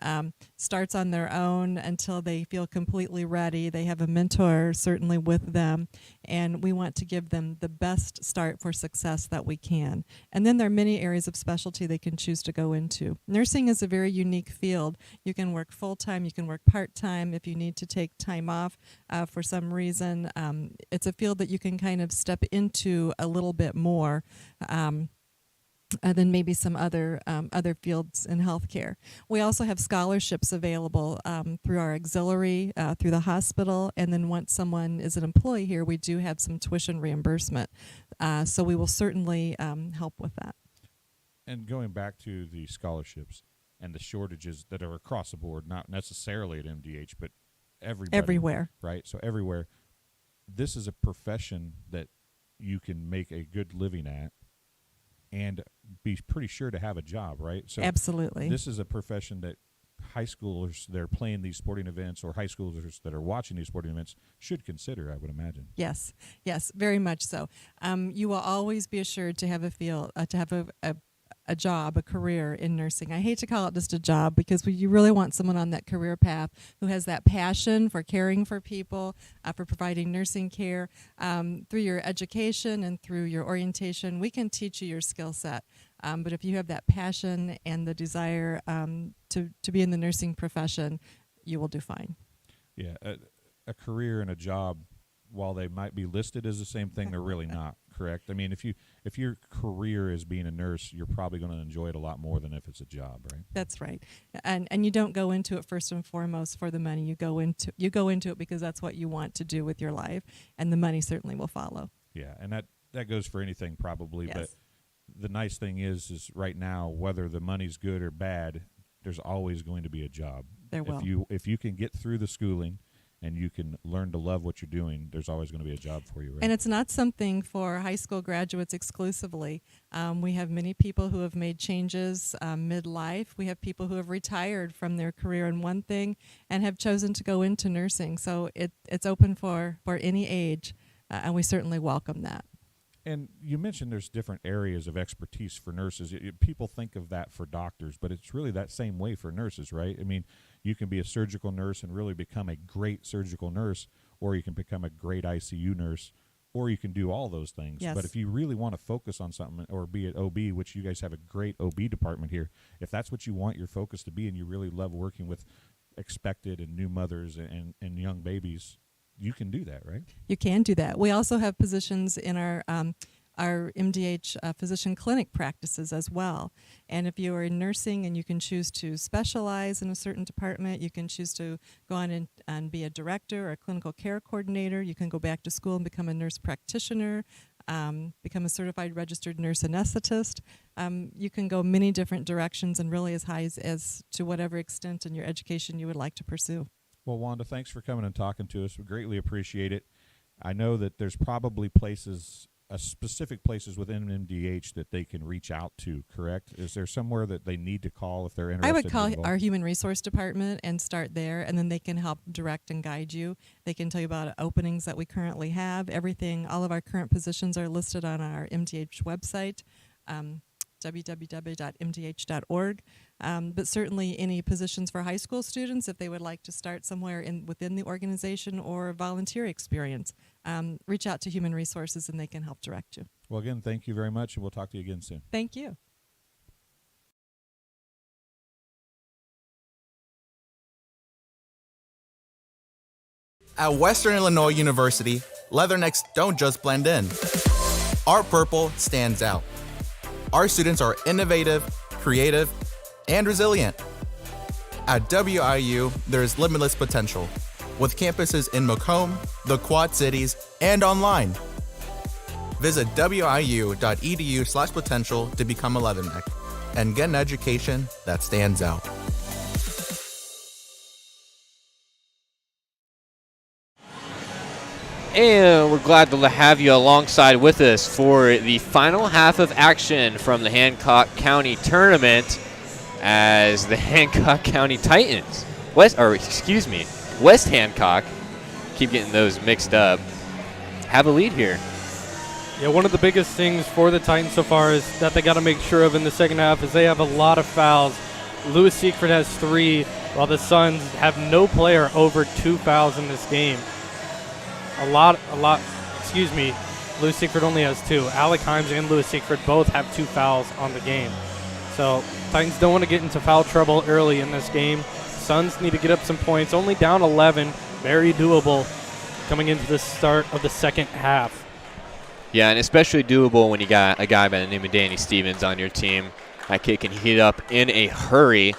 starts on their own until they feel completely ready. They have a mentor certainly with them, and we want to give them the best start for success that we can. And then there are many areas of specialty they can choose to go into. Nursing is a very unique field. You can work full-time, you can work part-time if you need to take time off for some reason. It's a field that you can kind of step into a little bit more than maybe some other fields in healthcare. We also have scholarships available through our auxiliary, through the hospital, and then once someone is an employee here, we do have some tuition reimbursement. So we will certainly help with that. And going back to the scholarships and the shortages that are across the board, not necessarily at MDH, but everywhere. Right? So everywhere. This is a profession that you can make a good living at and be pretty sure to have a job, right? So absolutely. This is a profession that high schoolers that are playing these sporting events or high schoolers that are watching these sporting events should consider, I would imagine. Yes, very much so. You will always be assured to have a job, a career in nursing. I hate to call it just a job because you really want someone on that career path who has that passion for caring for people, for providing nursing care. Through your education and through your orientation, we can teach you your skill set. But if you have that passion and the desire to be in the nursing profession, you will do fine. Yeah, a career and a job, while they might be listed as the same thing, they're really not, correct? I mean, if your career is being a nurse, you're probably going to enjoy it a lot more than if it's a job, right? That's right. And you don't go into it first and foremost for the money. You go into it because that's what you want to do with your life, and the money certainly will follow. Yeah, and that that goes for anything probably. Yes. But the nice thing is right now, whether the money's good or bad, there's always going to be a job. There will. If you can get through the schooling and you can learn to love what you're doing, there's always going to be a job for you. Right? And it's not something for high school graduates exclusively. We have many people who have made changes midlife. We have people who have retired from their career in one thing and have chosen to go into nursing. So it's open for any age, and we certainly welcome that. And you mentioned there's different areas of expertise for nurses. People think of that for doctors, but it's really that same way for nurses, right? I mean, you can be a surgical nurse and really become a great surgical nurse, or you can become a great ICU nurse, or you can do all those things. Yes. But if you really want to focus on something or be at OB, which you guys have a great OB department here, if that's what you want your focus to be and you really love working with expected and new mothers and young babies, you can do that, right? You can do that. We also have positions in our MDH physician clinic practices as well. And if you are in nursing and you can choose to specialize in a certain department, you can choose to go on and be a director or a clinical care coordinator. You can go back to school and become a nurse practitioner, become a certified registered nurse anesthetist. You can go many different directions and really as high as to whatever extent in your education you would like to pursue. Well, Wanda, thanks for coming and talking to us. We greatly appreciate it. I know that there's probably specific places within MDH that they can reach out to, correct? Is there somewhere that they need to call if they're interested? I would call involved? our human resource department and start there, and then they can help direct and guide you. They can tell you about openings that we currently have. All of our current positions are listed on our MDH website, www.mdh.org. But certainly any positions for high school students, if they would like to start somewhere within the organization or volunteer experience, reach out to Human Resources and they can help direct you. Well, again, thank you very much, and we'll talk to you again soon. Thank you. At Western Illinois University, leathernecks don't just blend in. Our purple stands out. Our students are innovative, creative, and resilient. At WIU, there is limitless potential, with campuses in Macomb, the Quad Cities, and online. Visit wiu.edu/potential to become a leatherneck and get an education that stands out. And we're glad to have you alongside with us for the final half of action from the Hancock County Tournament as the Hancock County Titans, West Hancock, keep getting those mixed up, have a lead here. Yeah, one of the biggest things for the Titans so far is that they got to make sure of in the second half is they have a lot of fouls. Lewis Siegfried has 3, while the Suns have no player over 2 fouls in this game. Lewis Siegfried only has 2. Alec Himes and Lewis Siegfried both have 2 fouls on the game. So Titans don't want to get into foul trouble early in this game. Suns need to get up some points. Only down 11. Very doable coming into the start of the second half. Yeah, and especially doable when you got a guy by the name of Danny Stevens on your team. That kid can heat up in a hurry,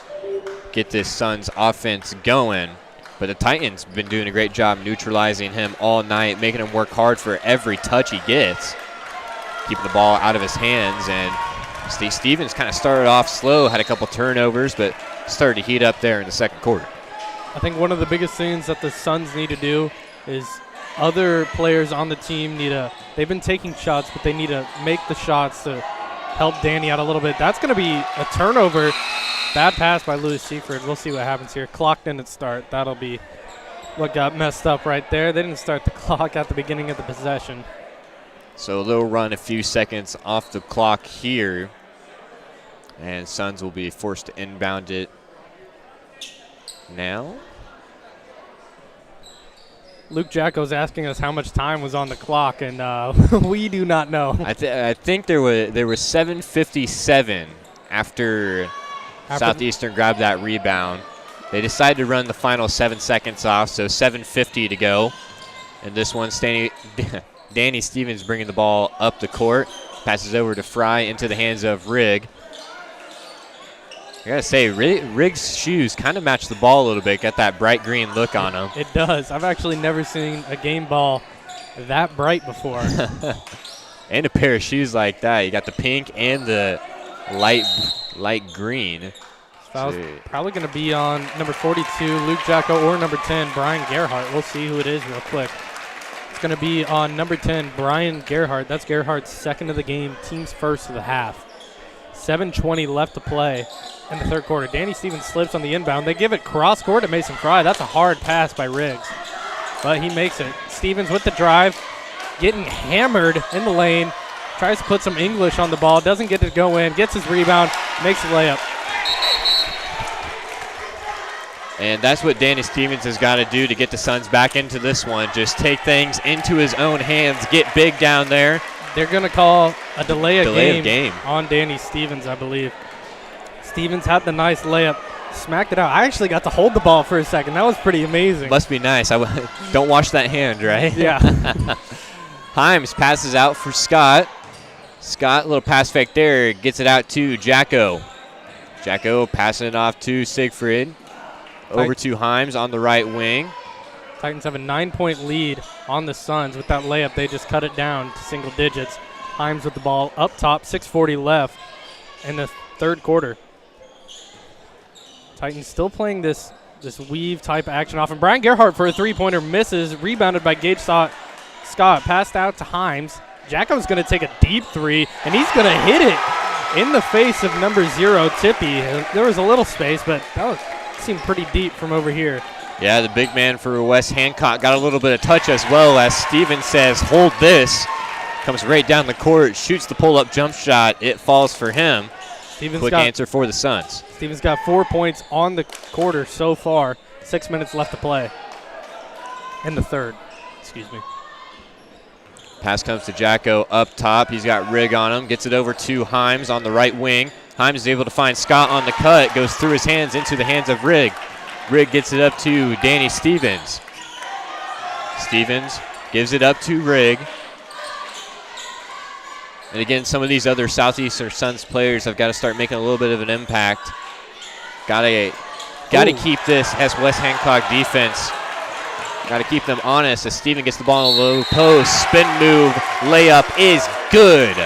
get this Suns offense going. But the Titans have been doing a great job neutralizing him all night, making him work hard for every touch he gets, keeping the ball out of his hands. And Steve Stevens kind of started off slow, had a couple turnovers, but started to heat up there in the second quarter. I think one of the biggest things that the Suns need to do is other players on the team they've been taking shots, but they need to make the shots to help Danny out a little bit. That's going to be a turnover. Bad pass by Lewis Siegfried. We'll see what happens here. Clock didn't start. That'll be what got messed up right there. They didn't start the clock at the beginning of the possession. So they'll run a few seconds off the clock here, and Suns will be forced to inbound it now. Luke Jacko's asking us how much time was on the clock, and we do not know. I think there was 7:57 after Southeastern grabbed that rebound. They decided to run the final 7 seconds off, so 7:50 to go. And this one, Danny Stevens bringing the ball up the court, passes over to Fry into the hands of Rigg. I gotta say, Rigg's shoes kind of match the ball a little bit. Got that bright green look on them. It does. I've actually never seen a game ball that bright before. And a pair of shoes like that. You got the pink and the light green. Foul's probably going to be on number 42, Luke Jacko, or number 10, Brian Gerhardt. We'll see who it is real quick. It's going to be on number 10, Brian Gerhardt. That's Gerhardt's second of the game, team's first of the half. 7:20 left to play in the third quarter. Danny Stevens slips on the inbound. They give it cross court to Mason Fry. That's a hard pass by Riggs, but he makes it. Stevens with the drive, getting hammered in the lane. Tries to put some English on the ball. Doesn't get to go in. Gets his rebound. Makes the layup. And that's what Danny Stevens has got to do to get the Suns back into this one. Just take things into his own hands. Get big down there. They're going to call a delay of game on Danny Stevens, I believe. Stevens had the nice layup. Smacked it out. I actually got to hold the ball for a second. That was pretty amazing. Must be nice. Don't wash that hand, right? Yeah. Himes passes out for Scott. Scott, little pass fake there. Gets it out to Jacko. Jacko passing it off to Siegfried. Over to Himes on the right wing. Titans have a 9-point lead on the Suns. With that layup, they just cut it down to single digits. Himes with the ball up top, 6:40 left in the third quarter. Titans still playing this weave type action off. And Brian Gerhardt for a three-pointer misses. Rebounded by Gage Scott. Passed out to Himes. Jacko's going to take a deep three, and he's going to hit it in the face of number 0, Tippy. There was a little space, but that seemed pretty deep from over here. Yeah, the big man for Wes Hancock got a little bit of touch as well, as Stevens says, hold this. Comes right down the court, shoots the pull-up jump shot. It falls for him. Quick answer for the Suns. Stevens got 4 points on the quarter so far. 6 minutes left to play in the third. Excuse me. Pass comes to Jacko up top. He's got Rigg on him. Gets it over to Himes on the right wing. Himes is able to find Scott on the cut. Goes through his hands into the hands of Rigg. Rigg gets it up to Danny Stevens. Stevens gives it up to Rigg. And again, some of these other Southeastern Suns players have got to start making a little bit of an impact. Got to keep this as West Hancock defense. Got to keep them honest as Steven gets the ball in the low post. Spin move, layup is good.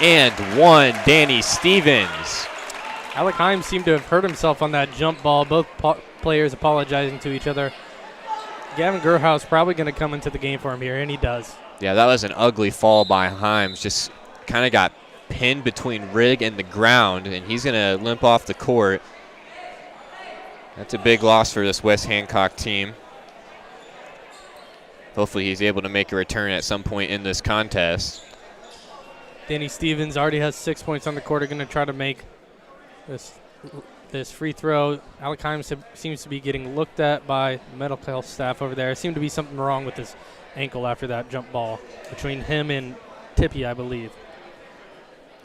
And one, Danny Stevens. Alec Himes seemed to have hurt himself on that jump ball. Both players apologizing to each other. Gavin Gerhaus probably going to come into the game for him here, and he does. Yeah, that was an ugly fall by Himes. Just kind of got pinned between Rigg and the ground, and he's going to limp off the court. That's a big loss for this West Hancock team. Hopefully he's able to make a return at some point in this contest. Danny Stevens already has 6 points on the court. Going to try to make this free throw. Alec Himes seems to be getting looked at by the medical health staff over there. There seemed to be something wrong with his ankle after that jump ball between him and Tippy, I believe.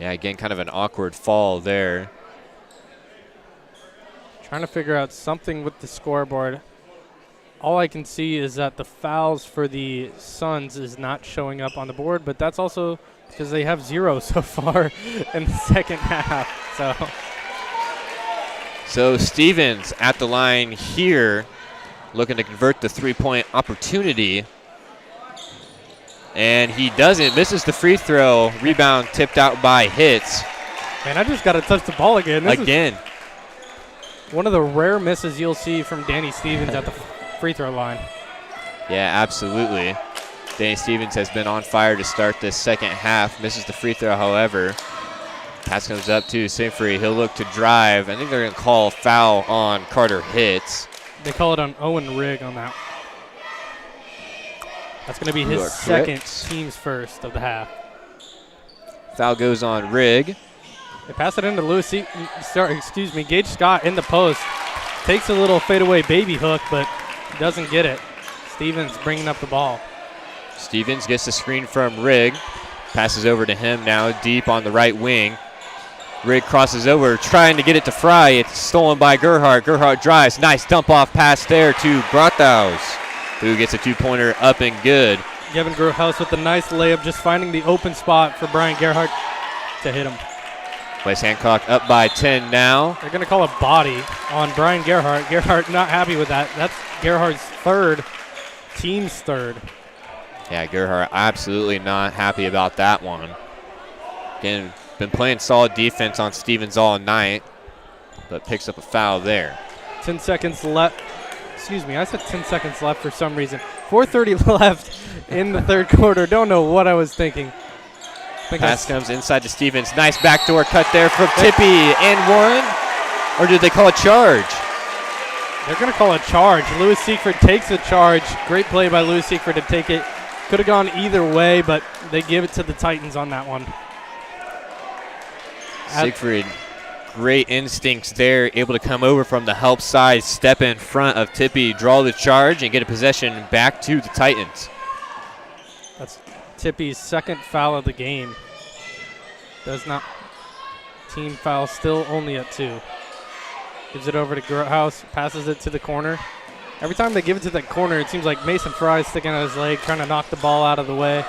Yeah, again, kind of an awkward fall there. Trying to figure out something with the scoreboard. All I can see is that the fouls for the Suns is not showing up on the board, but that's also because they have 0 so far in the second half. So Stevens at the line here, looking to convert the three-point opportunity. And he doesn't. Misses the free throw. Rebound tipped out by Hitz. Man, I just got to touch the ball again. This again. is one of the rare misses you'll see from Danny Stevens at the free throw line. Yeah, absolutely. Danny Stevens has been on fire to start this second half. Misses the free throw, however. Pass comes up to Siegfried. He'll look to drive. I think they're going to call a foul on Carter Hitz. They call it on Owen Rigg on that. That's going to be his second, team's first of the half. Foul goes on Rigg. They pass it into Gage Scott in the post. Takes a little fadeaway baby hook, but doesn't get it. Stevens bringing up the ball. Stevens gets the screen from Rigg. Passes over to him now, deep on the right wing. Rigg crosses over, trying to get it to Fry. It's stolen by Gerhardt. Gerhardt drives. Nice dump-off pass there to Grothaus, who gets a two-pointer up and good. Gavin Gerhaus with a nice layup, just finding the open spot for Brian Gerhardt to hit him. West Hancock up by 10 now. They're going to call a body on Brian Gerhardt. Gerhardt not happy with that. That's Gerhardt's third, team's third. Yeah, Gerhardt absolutely not happy about that one. Again, been playing solid defense on Stevens all night, but picks up a foul there. 10 seconds left. Excuse me, I said 10 seconds left for some reason. 4:30 left in the third quarter. Don't know what I was thinking. Pass comes inside to Stevens. Nice backdoor cut there from Tippy. And one. Or did they call a charge? They're going to call a charge. Lewis Siegfried takes the charge. Great play by Lewis Siegfried to take it. Could have gone either way, but they give it to the Titans on that one. Siegfried, great instincts there. Able to come over from the help side, step in front of Tippy, draw the charge, and get a possession back to the Titans. That's Tippy's second foul of the game. Does not. Team foul still only at 2. Gives it over to Groothouse, passes it to the corner. Every time they give it to that corner, it seems like Mason Fry's sticking out his leg, trying to knock the ball out of the way.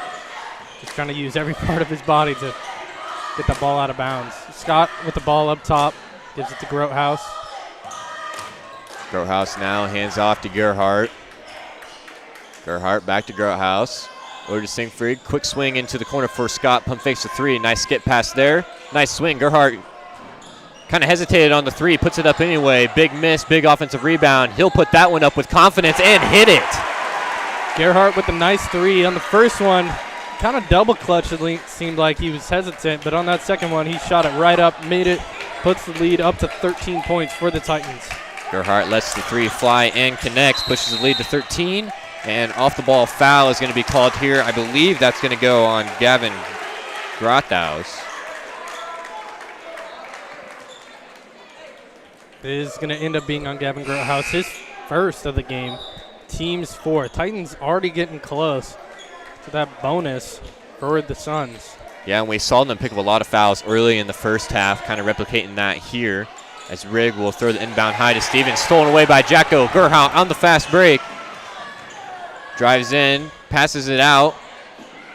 Just trying to use every part of his body to get the ball out of bounds. Scott with the ball up top, gives it to Groothouse. Groothouse now hands off to Gerhardt. Gerhardt back to Groothouse. Over to Siegfried. Quick swing into the corner for Scott. Pump fakes the 3. Nice skip pass there. Nice swing. Gerhardt kind of hesitated on the 3. Puts it up anyway. Big miss. Big offensive rebound. He'll put that one up with confidence and hit it. Gerhardt with a nice 3 on the first one. Kind of double clutch, it seemed like he was hesitant, but on that second one, he shot it right up, made it, puts the lead up to 13 points for the Titans. Gerhardt lets the 3 fly and connects, pushes the lead to 13, and off the ball foul is going to be called here. I believe that's going to go on Gavin Groothouse. It is going to end up being on Gavin Groothouse, his first of the game. Team's 4. Titans already getting close to that bonus for the Suns. Yeah, and we saw them pick up a lot of fouls early in the first half, kind of replicating that here. As Rigg will throw the inbound high to Stevens, stolen away by Jacko. Gerhardt on the fast break. Drives in, passes it out.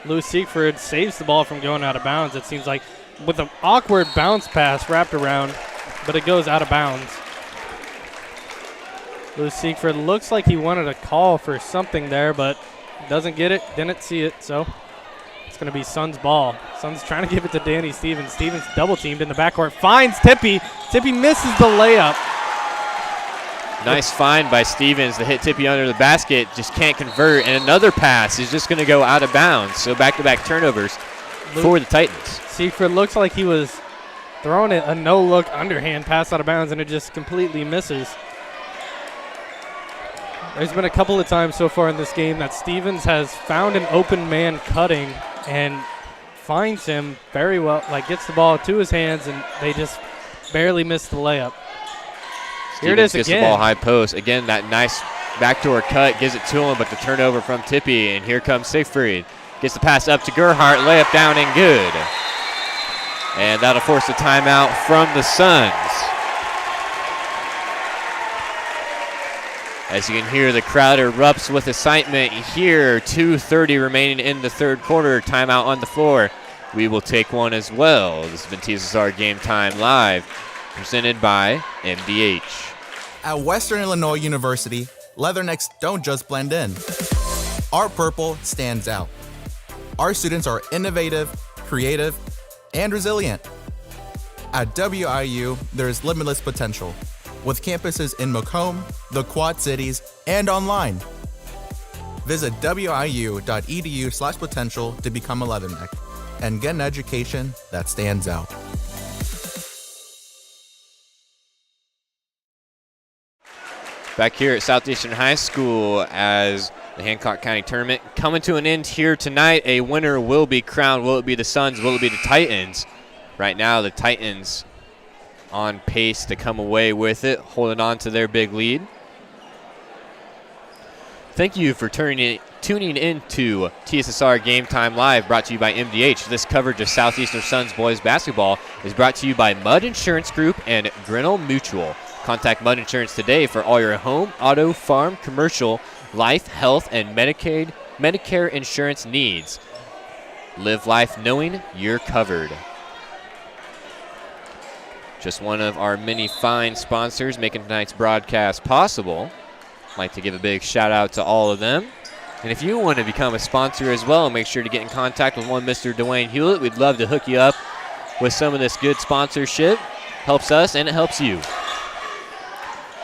Lewis Siegfried saves the ball from going out of bounds, it seems like, with an awkward bounce pass wrapped around, but it goes out of bounds. Lewis Siegfried looks like he wanted a call for something there, but doesn't get it, didn't see it, so it's going to be Suns ball. Suns trying to give it to Danny Stevens. Stevens double teamed in the backcourt, finds Tippy. Tippy misses the layup. Nice find by Stevens to hit Tippy under the basket, just can't convert, and another pass is just going to go out of bounds. So back-to-back turnovers for the Titans. Siegfried looks like he was throwing it a no-look underhand pass out of bounds, and it just completely misses. There's been a couple of times so far in this game that Stevens has found an open man cutting and finds him very well, like gets the ball to his hands, and they just barely miss the layup. Here it is gets again. The ball high post. Again, that nice backdoor cut gives it to him, but the turnover from Tippy, and here comes Siegfried. Gets the pass up to Gerhardt, layup down and good. And that'll force a timeout from the Suns. As you can hear, the crowd erupts with excitement here. 2:30 remaining in the third quarter. Timeout on the floor. We will take one as well. This has been TSSR Game Time Live, presented by MDH. At Western Illinois University, Leathernecks don't just blend in. Our purple stands out. Our students are innovative, creative, and resilient. At WIU, there is limitless potential, with campuses in Macomb, the Quad Cities, and online. Visit wiu.edu/potential to become a Leatherneck and get an education that stands out. Back here at Southeastern High School, as the Hancock County Tournament coming to an end here tonight, a winner will be crowned. Will it be the Suns? Will it be the Titans? Right now, the Titans on pace to come away with it, holding on to their big lead. Thank you for tuning in to TSSR Game Time Live, brought to you by MDH. This coverage of Southeastern Suns boys basketball is brought to you by Mudd Insurance Group and Grinnell Mutual. Contact Mudd Insurance today for all your home, auto, farm, commercial, life, health, and Medicare insurance needs. Live life knowing you're covered. Just one of our many fine sponsors making tonight's broadcast possible. I'd like to give a big shout out to all of them. And if you want to become a sponsor as well, make sure to get in contact with one Mr. Dwayne Hulett. We'd love to hook you up with some of this good sponsorship. Helps us and it helps you.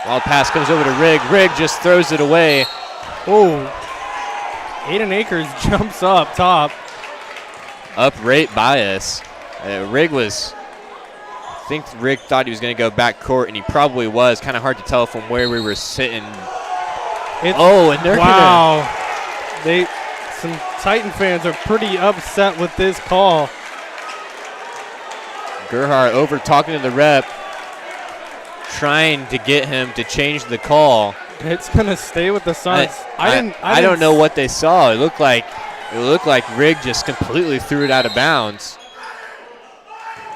Wild pass comes over to Rigg. Rigg just throws it away. Oh, Aiden Akers jumps up top. Up right by us. Rigg was, I think Rigg thought he was going to go back court, and he probably was. Kind of hard to tell from where we were sitting. And they're wow. Some Titan fans are pretty upset with this call. Gerhardt over talking to the rep, trying to get him to change the call. It's gonna stay with the Suns. I don't know what they saw. It looked like Rigg just completely threw it out of bounds.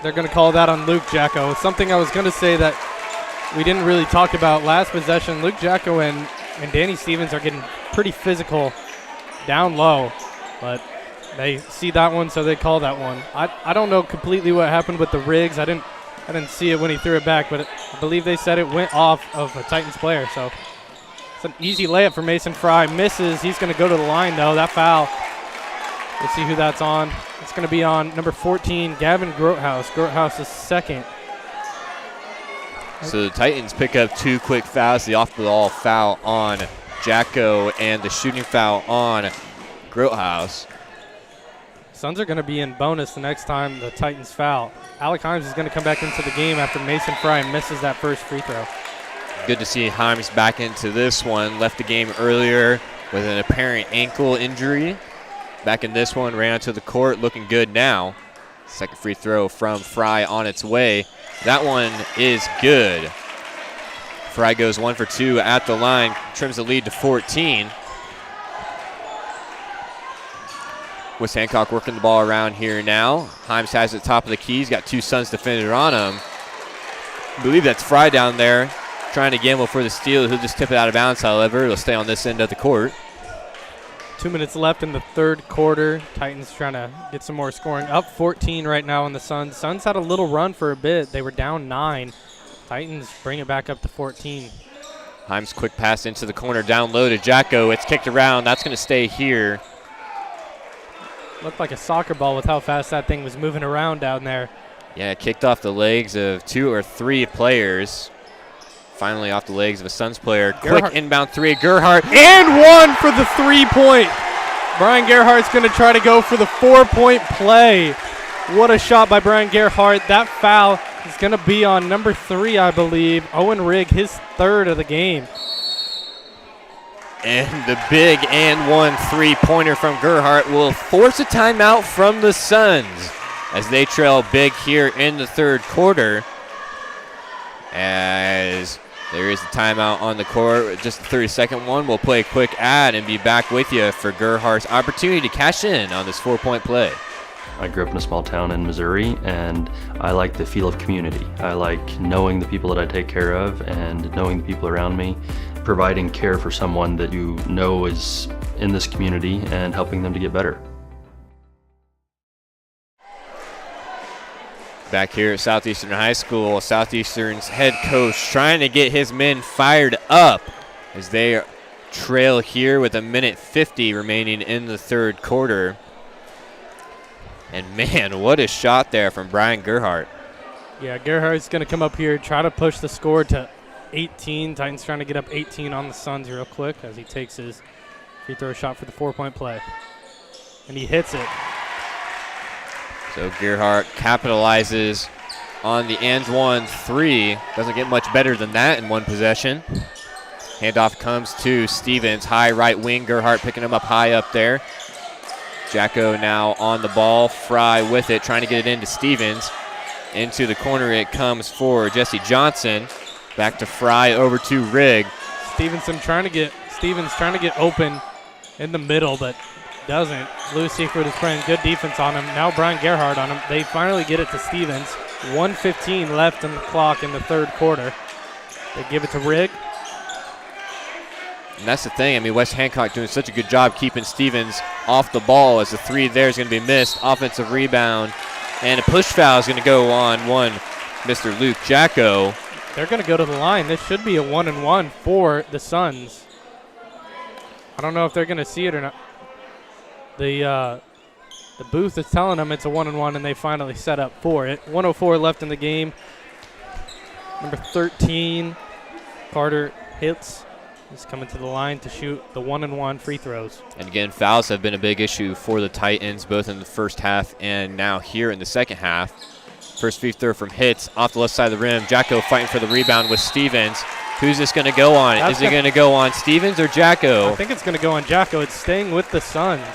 They're gonna call that on Luke Jacko. Something I was gonna say that we didn't really talk about last possession. Luke Jacko and Danny Stevens are getting pretty physical down low, but they see that one, so they call that one. I don't know completely what happened with the Riggs. I didn't see it when he threw it back, but I believe they said it went off of a Titans player. So it's an easy layup for Mason Fry. Misses. He's going to go to the line, though. That foul. Let's see who that's on. It's going to be on number 14, Gavin Grothaus. Grothaus is second. So the Titans pick up 2 quick fouls. The off-the-ball foul on Jacko and the shooting foul on Grothaus. Suns are going to be in bonus the next time the Titans foul. Alec Himes is going to come back into the game after Mason Fry misses that first free throw. Good to see Himes back into this one. Left the game earlier with an apparent ankle injury. Back in this one, ran onto the court, looking good now. Second free throw from Fry on its way. That one is good. Fry goes 1 for 2 at the line, trims the lead to 14. West Hancock working the ball around here now. Himes has it top of the key. He's got 2 Suns defender on him. I believe that's Fry down there trying to gamble for the steal. He'll just tip it out of bounds, however. It'll stay on this end of the court. 2 minutes left in the third quarter. Titans trying to get some more scoring. Up 14 right now on the Suns. Suns had a little run for a bit. They were down 9. Titans bring it back up to 14. Himes quick pass into the corner, down low to Jacko. It's kicked around. That's going to stay here. Looked like a soccer ball with how fast that thing was moving around down there. Yeah, it kicked off the legs of 2 or 3 players. Finally off the legs of a Suns player. Quick inbound 3, Gerhardt. And 1 for the 3-point. Brian Gerhardt's going to try to go for the 4-point play. What a shot by Brian Gerhardt. That foul is going to be on number 3, I believe. Owen Rigg, his 3rd of the game. And the big and 1 3-pointer from Gerhardt will force a timeout from the Suns as they trail big here in the third quarter. As there is a timeout on the court, just a 30-second one. We'll play a quick ad and be back with you for Gerhardt's opportunity to cash in on this 4-point play. I grew up in a small town in Missouri, and I like the feel of community. I like knowing the people that I take care of and knowing the people around me, providing care for someone that you know is in this community and helping them to get better. Back here at Southeastern High School, Southeastern's head coach trying to get his men fired up as they trail here with 1:50 remaining in the third quarter. And man, what a shot there from Brian Gerhardt. Yeah, Gerhardt's going to come up here, try to push the score to 18. Titans trying to get up 18 on the Suns real quick as he takes his free throw shot for the 4-point play. And he hits it. So Gerhardt capitalizes on the and 1 3. Doesn't get much better than that in one possession. Handoff comes to Stevens, high right wing. Gerhardt picking him up high up there. Jacko now on the ball. Fry with it, trying to get it into Stevens. Into the corner it comes for Jesse Johnson. Back to Fry, over to Rigg. Stevens trying to get open in the middle, but doesn't. Lewis Seaford is playing good defense on him. Now Brian Gerhardt on him. They finally get it to Stevens. 1:15 left in the clock in the third quarter. They give it to Rigg. And that's the thing. I mean, West Hancock doing such a good job keeping Stevens off the ball as the 3 there is going to be missed. Offensive rebound. And a push foul is going to go on one Mr. Luke Jacko. They're going to go to the line. This should be a 1-and-1 for the Suns. I don't know if they're going to see it or not. The booth is telling them it's a 1-and-1, and they finally set up for it. 1:04 left in the game. Number 13, Carter Hitz, is coming to the line to shoot the 1-and-1 free throws. And again, fouls have been a big issue for the Titans, both in the first half and now here in the second half. First free throw from Hitz off the left side of the rim. Jacko fighting for the rebound with Stevens. Who's this going to go on? Is it going to go on Stevens or Jacko? I think it's going to go on Jacko. It's staying with the Suns.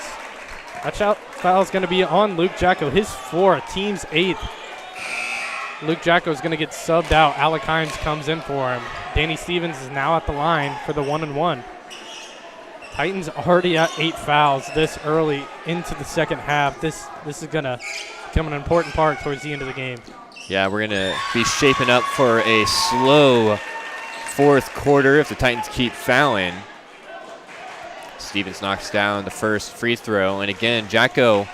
That foul is going to be on Luke Jacko, his 4th, team's 8th. Luke Jacko is going to get subbed out. Alec Himes comes in for him. Danny Stevens is now at the line for the 1-and-1. Titans already at 8 fouls this early into the second half. This is going to become an important part towards the end of the game. Yeah, we're going to be shaping up for a slow fourth quarter if the Titans keep fouling. Stevens knocks down the first free throw. And again, Jacko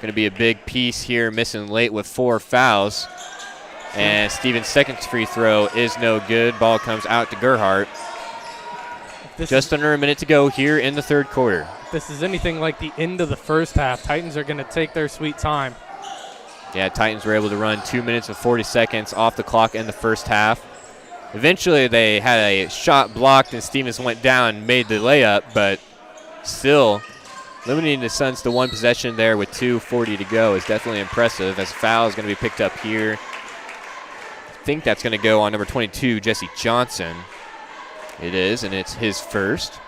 going to be a big piece here, missing late with 4 fouls. And Stevens' second free throw is no good. Ball comes out to Gerhardt. Just under a minute to go here in the third quarter. If this is anything like the end of the first half, Titans are going to take their sweet time. Yeah, Titans were able to run 2 minutes and 40 seconds off the clock in the first half. Eventually, they had a shot blocked, and Stevens went down and made the layup, but still limiting the Suns to 1 possession there with 2:40 to go is definitely impressive, as a foul is going to be picked up here. I think that's going to go on number 22, Jesse Johnson. It is, and it's his first.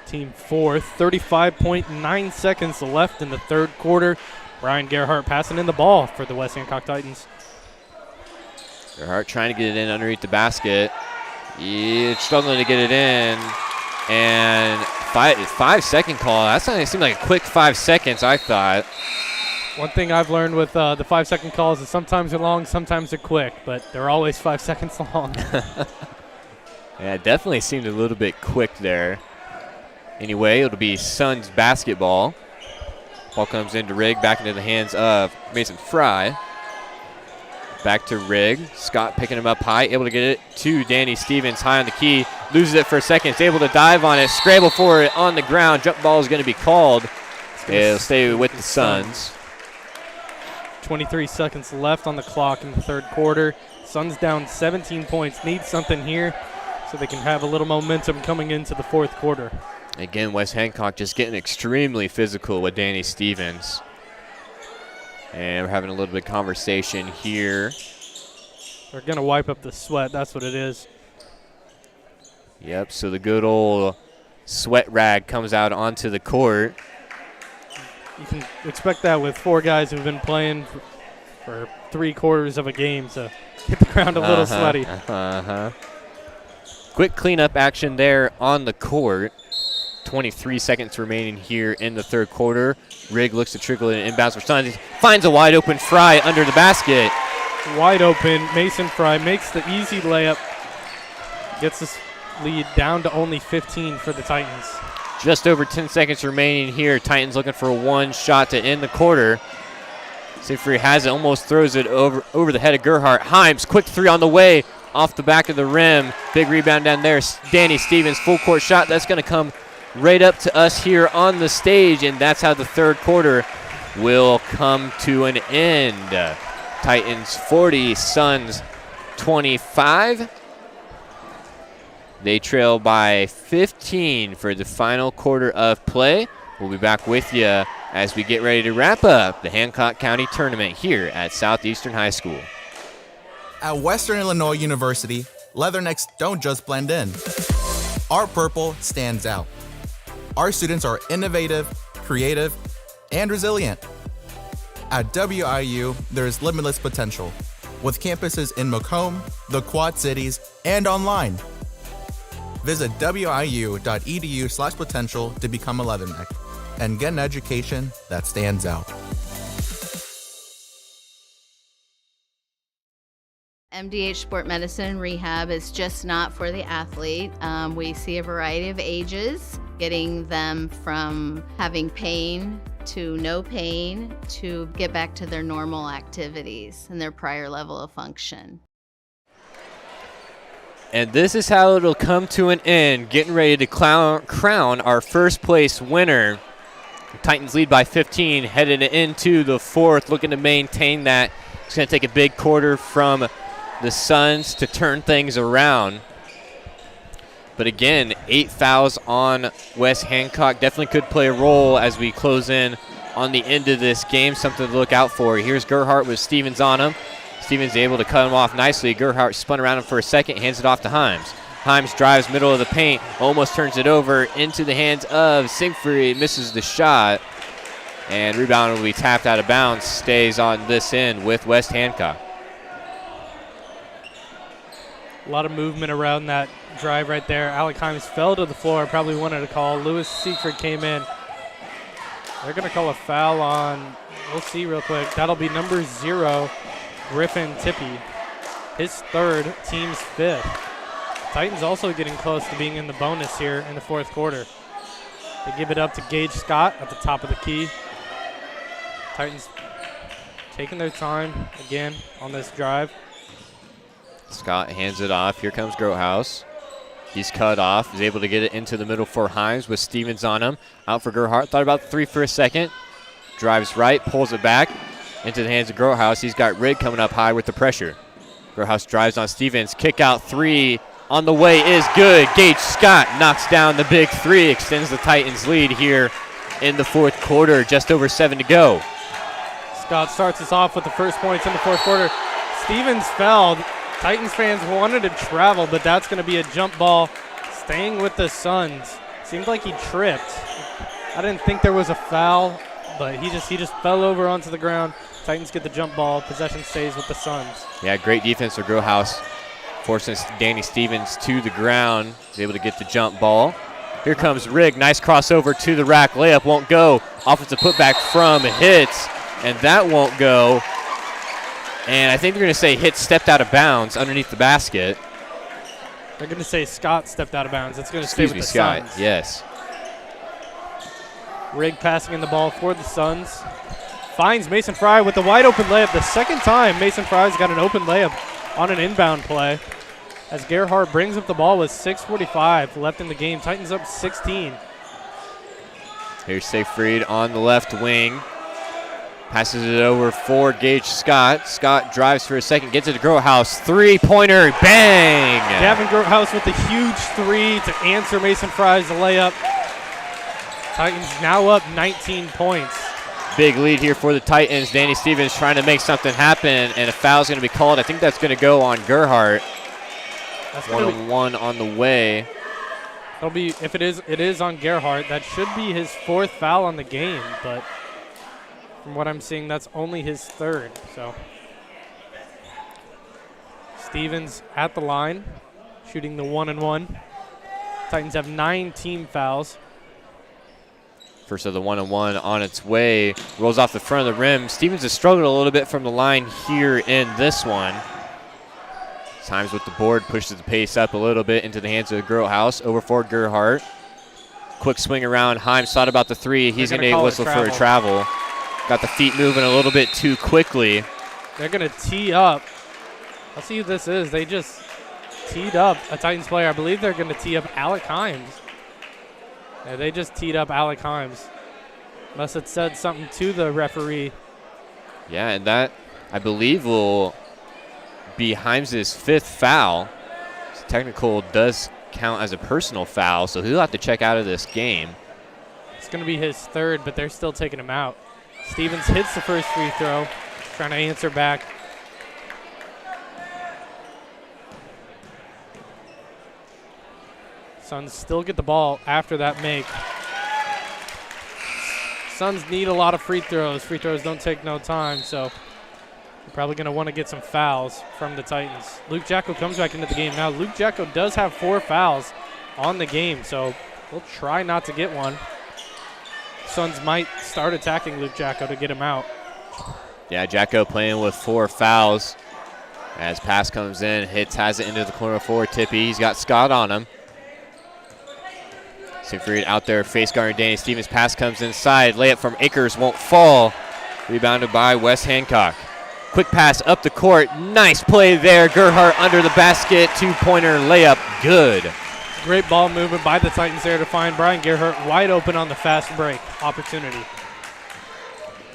Team 4th, 35.9 seconds left in the third quarter. Brian Gerhardt passing in the ball for the West Hancock Titans. Gerhardt trying to get it in underneath the basket. He's struggling to get it in. And 5-second call. That's not, it seemed like a quick 5 seconds, I thought. One thing I've learned with the 5-second calls is sometimes they're long, sometimes they're quick, but they're always 5 seconds long. Yeah, it definitely seemed a little bit quick there. Anyway, it'll be Suns basketball. Ball comes into Rigg, back into the hands of Mason Fry. Back to Rigg. Scott picking him up high, able to get it to Danny Stevens high on the key. Loses it for a second. Is able to dive on it, scramble for it on the ground. Jump ball is going to be called. It'll stay with the Suns. 23 seconds left on the clock in the third quarter. Suns down 17 points. Need something here so they can have a little momentum coming into the fourth quarter. Again, West Hancock just getting extremely physical with Danny Stevens. And we're having a little bit of conversation here. They're going to wipe up the sweat. That's what it is. Yep, so the good old sweat rag comes out onto the court. You can expect that with 4 guys who've been playing for 3 quarters of a game, so get the ground a little sweaty. Quick cleanup action there on the court. 23 seconds remaining here in the third quarter. Rigg looks to trickle it inbounds for Suns. Finds a wide open Fry under the basket. Wide open. Mason Fry makes the easy layup. Gets this lead down to only 15 for the Titans. Just over 10 seconds remaining here. Titans looking for one shot to end the quarter. Siegfried has it, almost throws it over the head of Gerhardt. Himes, quick 3 on the way, off the back of the rim. Big rebound down there. Danny Stevens, full court shot. That's going to come right up to us here on the stage, and that's how the third quarter will come to an end. Titans 40, Suns 25. They trail by 15 for the final quarter of play. We'll be back with you as we get ready to wrap up the Hancock County Tournament here at Southeastern High School. At Western Illinois University, Leathernecks don't just blend in. Our purple stands out. Our students are innovative, creative, and resilient. At WIU, there's limitless potential, with campuses in Macomb, the Quad Cities, and online. Visit wiu.edu/potential to become a Leatherneck and get an education that stands out. MDH Sport Medicine Rehab is just not for the athlete. We see a variety of ages, getting them from having pain to no pain to get back to their normal activities and their prior level of function. And this is how it'll come to an end. Getting ready to crown our first place winner. Titans lead by 15, headed into the fourth, looking to maintain that. It's going to take a big quarter from the Suns to turn things around. But again, 8 fouls on West Hancock. Definitely could play a role as we close in on the end of this game. Something to look out for. Here's Gerhardt with Stevens on him. Stevens able to cut him off nicely. Gerhardt spun around him for a second, hands it off to Himes. Himes drives middle of the paint, almost turns it over into the hands of Siegfried, misses the shot. And rebound will be tapped out of bounds, stays on this end with West Hancock. A lot of movement around that drive right there. Alec Himes fell to the floor, probably wanted a call. Lewis Siegfried came in. They're going to call a foul on, we'll see real quick. That'll be number 0, Griffin Tippy. His third, team's 5th. Titans also getting close to being in the bonus here in the fourth quarter. They give it up to Gage Scott at the top of the key. Titans taking their time again on this drive. Scott hands it off. Here comes Groothouse. He's cut off. He's able to get it into the middle for Himes with Stevens on him. Out for Gerhardt. Thought about the 3 for a second. Drives right, pulls it back into the hands of Groothouse. He's got Rigg coming up high with the pressure. Groothouse drives on Stevens. Kick out 3 on the way is good. Gage Scott knocks down the big 3. Extends the Titans lead here in the fourth quarter. Just over 7 to go. Scott starts us off with the first points in the fourth quarter. Stevens fell. Titans fans wanted to travel, but that's going to be a jump ball staying with the Suns. Seemed like he tripped. I didn't think there was a foul, but he just fell over onto the ground. Titans get the jump ball. Possession stays with the Suns. Yeah, great defense for Groothouse, forcing Danny Stevens to the ground. He's able to get the jump ball. Here comes Rigg. Nice crossover to the rack. Layup won't go. Offensive putback from Hitz, and that won't go. And I think they're going to say Hitz stepped out of bounds underneath the basket. They're going to say Scott stepped out of bounds. It's going to stay with the Scott. Suns. Yes. Rigg passing in the ball for the Suns. Finds Mason Fry with the wide open layup. The second time Mason Fry's got an open layup on an inbound play. As Gerhardt brings up the ball with 6:45 left in the game. Titans up 16. Here's Siegfried on the left wing. Passes it over for Gage Scott. Scott drives for a second, gets it to Groothouse. 3-pointer, bang! Gavin Groothouse with the huge 3 to answer Mason Fry's layup. Titans now up 19 points. Big lead here for the Titans. Danny Stevens trying to make something happen, and a foul's going to be called. I think that's going to go on Gerhardt. That's 1-on-1 on the way. It'll be, if it is on Gerhardt. That should be his 4th foul on the game, but from what I'm seeing, that's only his 3rd. So Stevens at the line, shooting the 1-and-1. Titans have 9 team fouls. First of the 1-on-1 on its way. Rolls off the front of the rim. Stevens has struggled a little bit from the line here in this one. Times with the board, pushes the pace up a little bit into the hands of Groothouse. Over for Gerhardt. Quick swing around. Himes thought about the 3. He's going to whistle for a travel. Got the feet moving a little bit too quickly. They're going to tee up. Let's see who this is. They just teed up a Titans player. I believe they're going to tee up Alec Himes. Yeah, they just teed up Alec Himes. Must have said something to the referee. Yeah, and that, I believe, will be Himes' 5th foul. Technical does count as a personal foul, so he'll have to check out of this game. It's going to be his 3rd, but they're still taking him out. Stevens hits the first free throw, trying to answer back. Suns still get the ball after that make. Suns need a lot of free throws. Free throws don't take no time, so they're probably going to want to get some fouls from the Titans. Luke Jacko comes back into the game. Now, Luke Jacko does have 4 fouls on the game, so we'll try not to get one. Suns might start attacking Luke Jacko to get him out. Yeah, Jacko playing with 4 fouls. As pass comes in, Hitz has it into the corner for Tippy. He's got Scott on him. Siegfried out there face guarding Danny Stevens. Pass comes inside. Layup from Akers won't fall. Rebounded by Wes Hancock. Quick pass up the court. Nice play there. Gerhardt under the basket. Two-pointer layup. Good. Great ball movement by the Titans there to find Brian Gerhardt wide open on the fast break opportunity.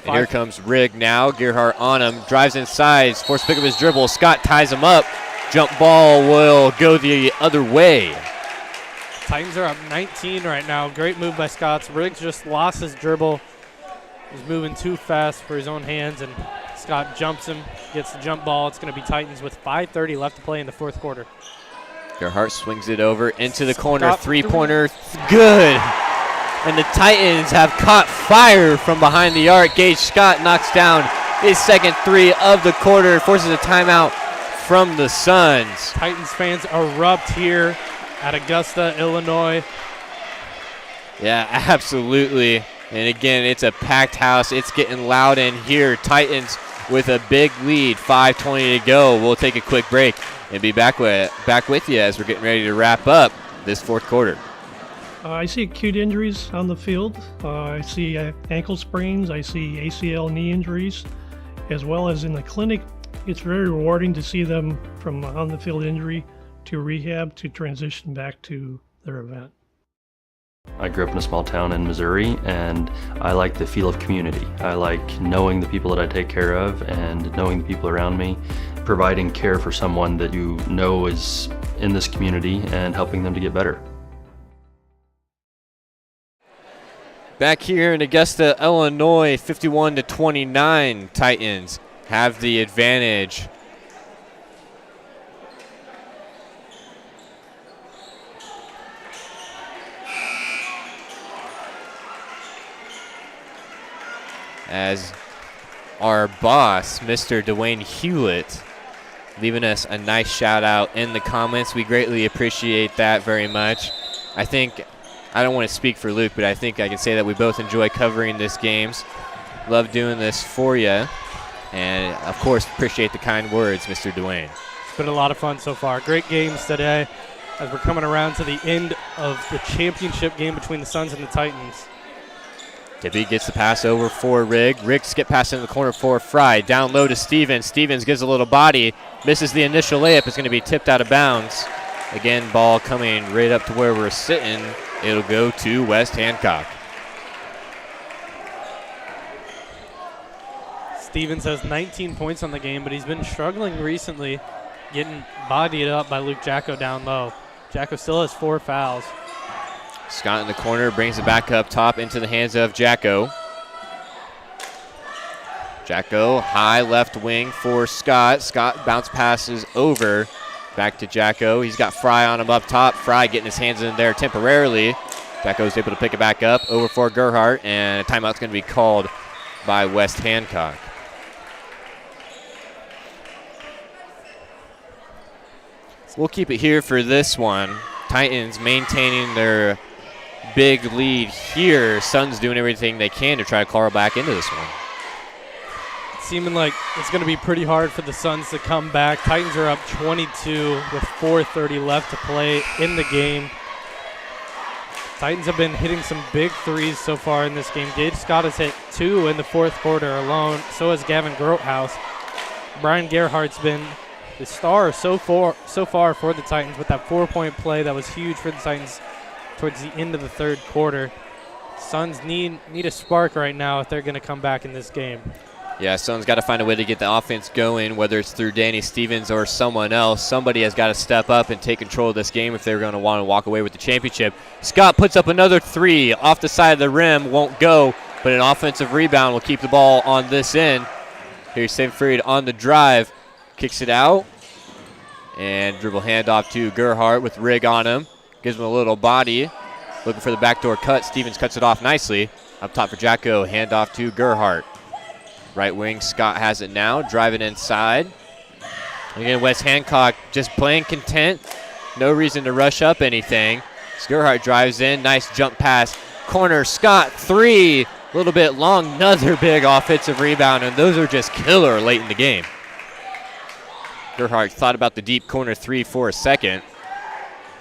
And here comes Rigg now. Gerhardt on him. Drives inside. Forced to pick up his dribble. Scott ties him up. Jump ball will go the other way. Titans are up 19 right now. Great move by Scott. Riggs just lost his dribble. Was moving too fast for his own hands, and Scott jumps him, gets the jump ball. It's going to be Titans with 5:30 left to play in the fourth quarter. Gerhardt swings it over into the corner. Three-pointer. Good. And the Titans have caught fire from behind the arc. Gage Scott knocks down his second three of the quarter, forces a timeout from the Suns. Titans fans erupt here at Augusta, Illinois. Yeah, absolutely. And again, it's a packed house. It's getting loud in here. Titans with a big lead, 5:20 to go. We'll take a quick break and be back with you as we're getting ready to wrap up this fourth quarter. I see acute injuries on the field. I see ankle sprains. I see ACL knee injuries, as well as in the clinic. It's very rewarding to see them from on-the-field injury to rehab to transition back to their event. I grew up in a small town in Missouri, and I like the feel of community. I like knowing the people that I take care of and knowing the people around me, providing care for someone that you know is in this community and helping them to get better. Back here in Augusta, Illinois, 51-29, Titans have the advantage. As our boss, Mr. Dwayne Hulett, leaving us a nice shout out in the comments. We greatly appreciate that very much. I don't want to speak for Luke, but I think I can say that we both enjoy covering this games. Love doing this for you. And, of course, appreciate the kind words, Mr. Dwayne. It's been a lot of fun so far. Great games today as we're coming around to the end of the championship game between the Suns and the Titans. Tippy gets the pass over for Rigg. Rigg skip pass in the corner for Fry. Down low to Stevens. Stevens gives a little body. Misses the initial layup. It's going to be tipped out of bounds. Again, ball coming right up to where we're sitting. It'll go to West Hancock. Stevens has 19 points on the game, but he's been struggling recently, getting bodied up by Luke Jacko down low. Jacko still has 4 fouls. Scott in the corner brings it back up top into the hands of Jacko. Jacko, high left wing for Scott. Scott bounce passes over. Back to Jacko. He's got Fry on him up top. Fry getting his hands in there temporarily. Jacko's able to pick it back up over for Gerhardt, and a timeout's going to be called by West Hancock. We'll keep it here for this one. Titans maintaining their big lead here. Suns doing everything they can to try to claw back into this one. Seeming like it's going to be pretty hard for the Suns to come back. Titans are up 22 with 4:30 left to play in the game. Titans have been hitting some big threes so far in this game. Gage Scott has hit 2 in the fourth quarter alone. So has Gavin Grothaus. Brian Gerhardt's been the star so far for the Titans with that 4-point play that was huge for the Titans towards the end of the third quarter. Suns need a spark right now if they're going to come back in this game. Yeah, Suns got to find a way to get the offense going, whether it's through Danny Stevens or someone else. Somebody has got to step up and take control of this game if they're going to want to walk away with the championship. Scott puts up another 3 off the side of the rim, won't go, but an offensive rebound will keep the ball on this end. Here's St. Fried on the drive, kicks it out, and dribble handoff to Gerhardt with Rigg on him. Gives him a little body, looking for the backdoor cut. Stevens cuts it off nicely. Up top for Jacko, handoff to Gerhardt. Right wing, Scott has it now, driving inside. Again, West Hancock just playing content. No reason to rush up anything. Gerhardt drives in, nice jump pass. Corner, Scott, 3. A little bit long, another big offensive rebound, and those are just killer late in the game. Gerhardt thought about the deep corner 3 for a second.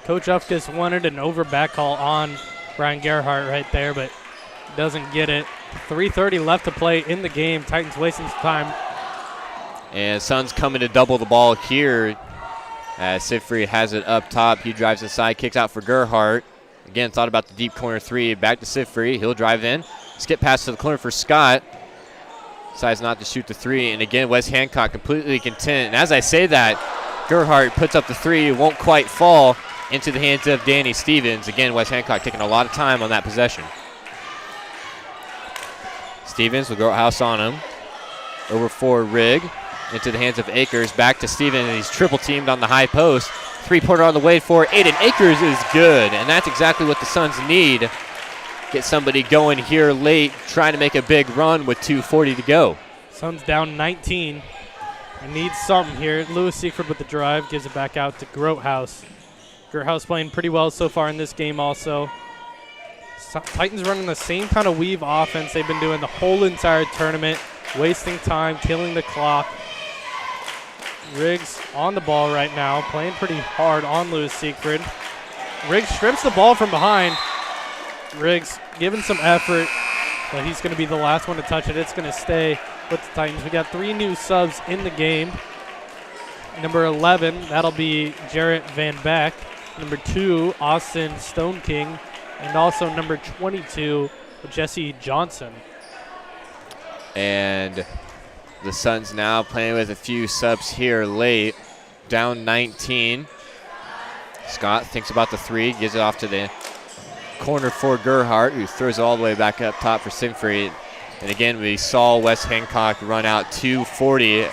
Coach Ufkus wanted an over back call on Brian Gerhardt right there, but doesn't get it. 3:30 left to play in the game. Titans wasting some time. And Suns coming to double the ball here as Siegfried has it up top. He drives inside, kicks out for Gerhardt. Again, thought about the deep corner three. Back to Siegfried. He'll drive in. Skip pass to the corner for Scott. Decides not to shoot the three. And again, Wes Hancock completely content. And as I say that, Gerhardt puts up the three. Won't quite fall into the hands of Danny Stevens. Again, Wes Hancock taking a lot of time on that possession. Stevens will go house on him. Over for Rigg. Into the hands of Akers. Back to Stevens. And he's triple teamed on the high post. Three-pointer on the way for Aiden Akers is good. And that's exactly what the Suns need. Get somebody going here late, trying to make a big run with 2:40 to go. Suns down 19. I need something here. Lewis Siegfried with the drive. Gives it back out to Grothaus. Grothaus playing pretty well so far in this game also. Titans running the same kind of weave offense they've been doing the whole entire tournament. Wasting time, killing the clock. Riggs on the ball right now, playing pretty hard on Lewis Siegfried. Riggs strips the ball from behind. Riggs giving some effort, but he's going to be the last one to touch it. It's going to stay with the Titans. We got 3 new subs in the game. Number 11, that'll be Jarrett Van Beck. Number 2, Austin Stone King. And also number 22, Jesse Johnson. And the Suns now playing with a few subs here late. Down 19. Scott thinks about the three, gives it off to the corner for Gerhardt, who throws it all the way back up top for Siegfried. And again, we saw Wes Hancock run out 2:40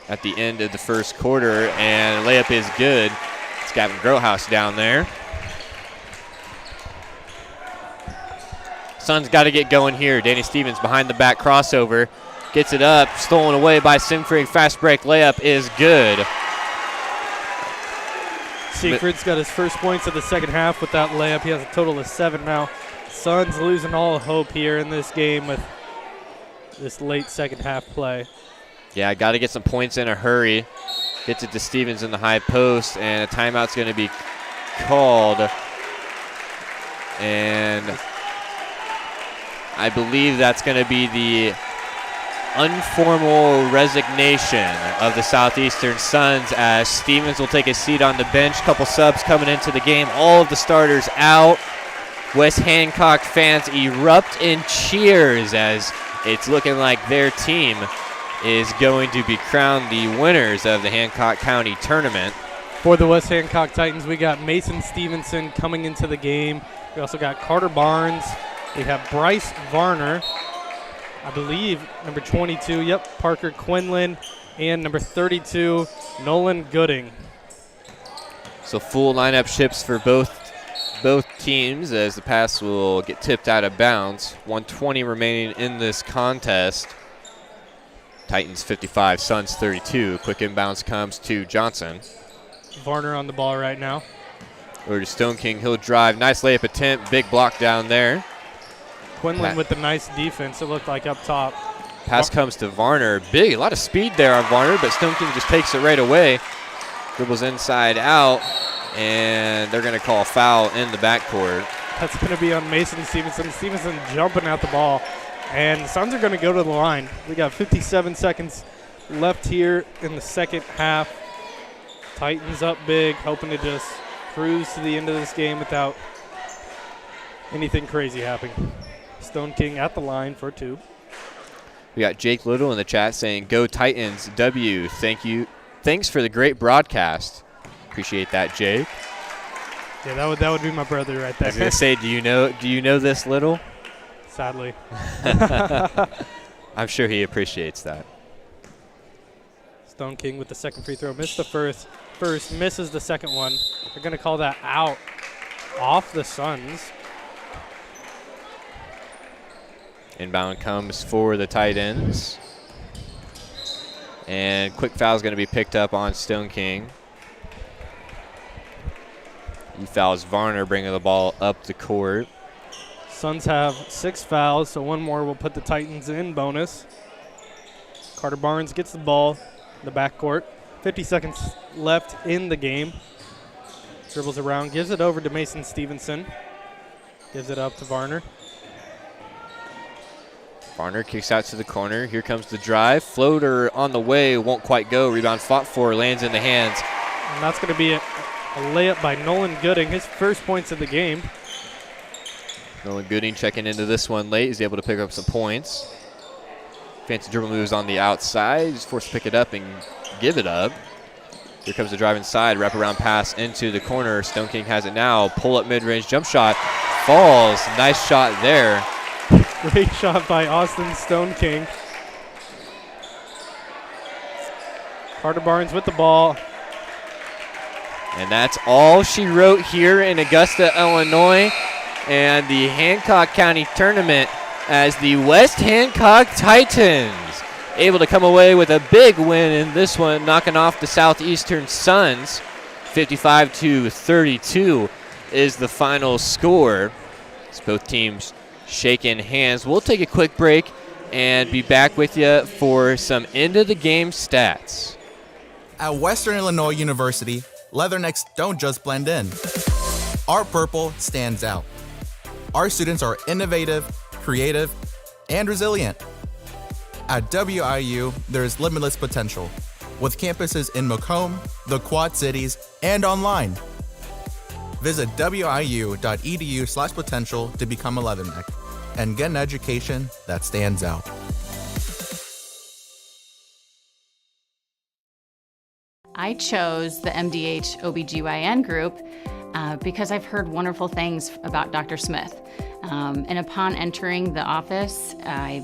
at the end of the first quarter, and layup is good. It's Gavin Grothaus down there. Suns got to get going here. Danny Stevens behind the back crossover. Gets it up, stolen away by Siegfried. Fast break layup is good. Siegfried's got his first points of the second half with that layup. He has a total of 7 now. Suns losing all hope here in this game with this late second half play. Yeah, got to get some points in a hurry. Gets it to Stevens in the high post, and a timeout's going to be called. And I believe that's going to be the unformal resignation of the Southeastern Suns as Stevens will take a seat on the bench. Couple subs coming into the game. All of the starters out. West Hancock fans erupt in cheers as it's looking like their team is going to be crowned the winners of the Hancock County tournament. For the West Hancock Titans, we got Mason Stevenson coming into the game. We also got Carter Barnes. We have Bryce Varner. I believe number 22, Parker Quinlan, and number 32, Nolan Gooding. So full lineup shifts for both teams as the pass will get tipped out of bounds. 1:20 remaining in this contest. Titans 55, Suns 32. Quick inbounds comes to Johnson. Varner on the ball right now. Over to Stone King. He'll drive. Nice layup attempt. Big block down there. Quinlan with the nice defense, it looked like up top. Pass comes to Varner. Big, a lot of speed there on Varner, but Stone King just takes it right away. Dribbles inside out, and they're going to call a foul in the backcourt. That's going to be on Mason Stevenson. Stevenson jumping at the ball, and the Suns are going to go to the line. We got 57 seconds left here in the second half. Titans up big, hoping to just cruise to the end of this game without anything crazy happening. Stone King at the line for 2. We got Jake Little in the chat saying, "Go Titans, W. Thank you. Thanks for the great broadcast." Appreciate that, Jake. Yeah, that would be my brother right there. I was gonna say, do you know this Little? Sadly. I'm sure he appreciates that. Stone King with the second free throw. Missed the first, misses the second one. They're gonna call that out off the Suns. Inbound comes for the tight ends. And quick foul is going to be picked up on Stone King. He fouls Varner, bringing the ball up the court. Suns have 6 fouls, so one more will put the Titans in bonus. Carter Barnes gets the ball in the backcourt. 50 seconds left in the game. Dribbles around, gives it over to Mason Stevenson. Gives it up to Varner. Varner kicks out to the corner. Here comes the drive. Floater on the way, won't quite go. Rebound fought for, lands in the hands. And that's going to be a layup by Nolan Gooding, his first points of the game. Nolan Gooding checking into this one late. He's able to pick up some points. Fancy dribble moves on the outside. He's forced to pick it up and give it up. Here comes the drive inside. Wraparound pass into the corner. Stone King has it now. Pull up mid-range jump shot. Falls. Nice shot there. Great shot by Austin Stone King. Carter Barnes with the ball. And that's all she wrote here in Augusta, Illinois, and the Hancock County Tournament as the West Hancock Titans able to come away with a big win in this one, knocking off the Southeastern Suns. 55-32 is the final score. As both teams shaking hands. We'll take a quick break and be back with you for some end-of-the-game stats. At Western Illinois University, Leathernecks don't just blend in. Our purple stands out. Our students are innovative, creative, and resilient. At WIU, there's limitless potential, with campuses in Macomb, the Quad Cities, and online. Visit wiu.edu/potential to become a Leatherneck and get an education that stands out. I chose the MDH OBGYN group because I've heard wonderful things about Dr. Smith. And upon entering the office, I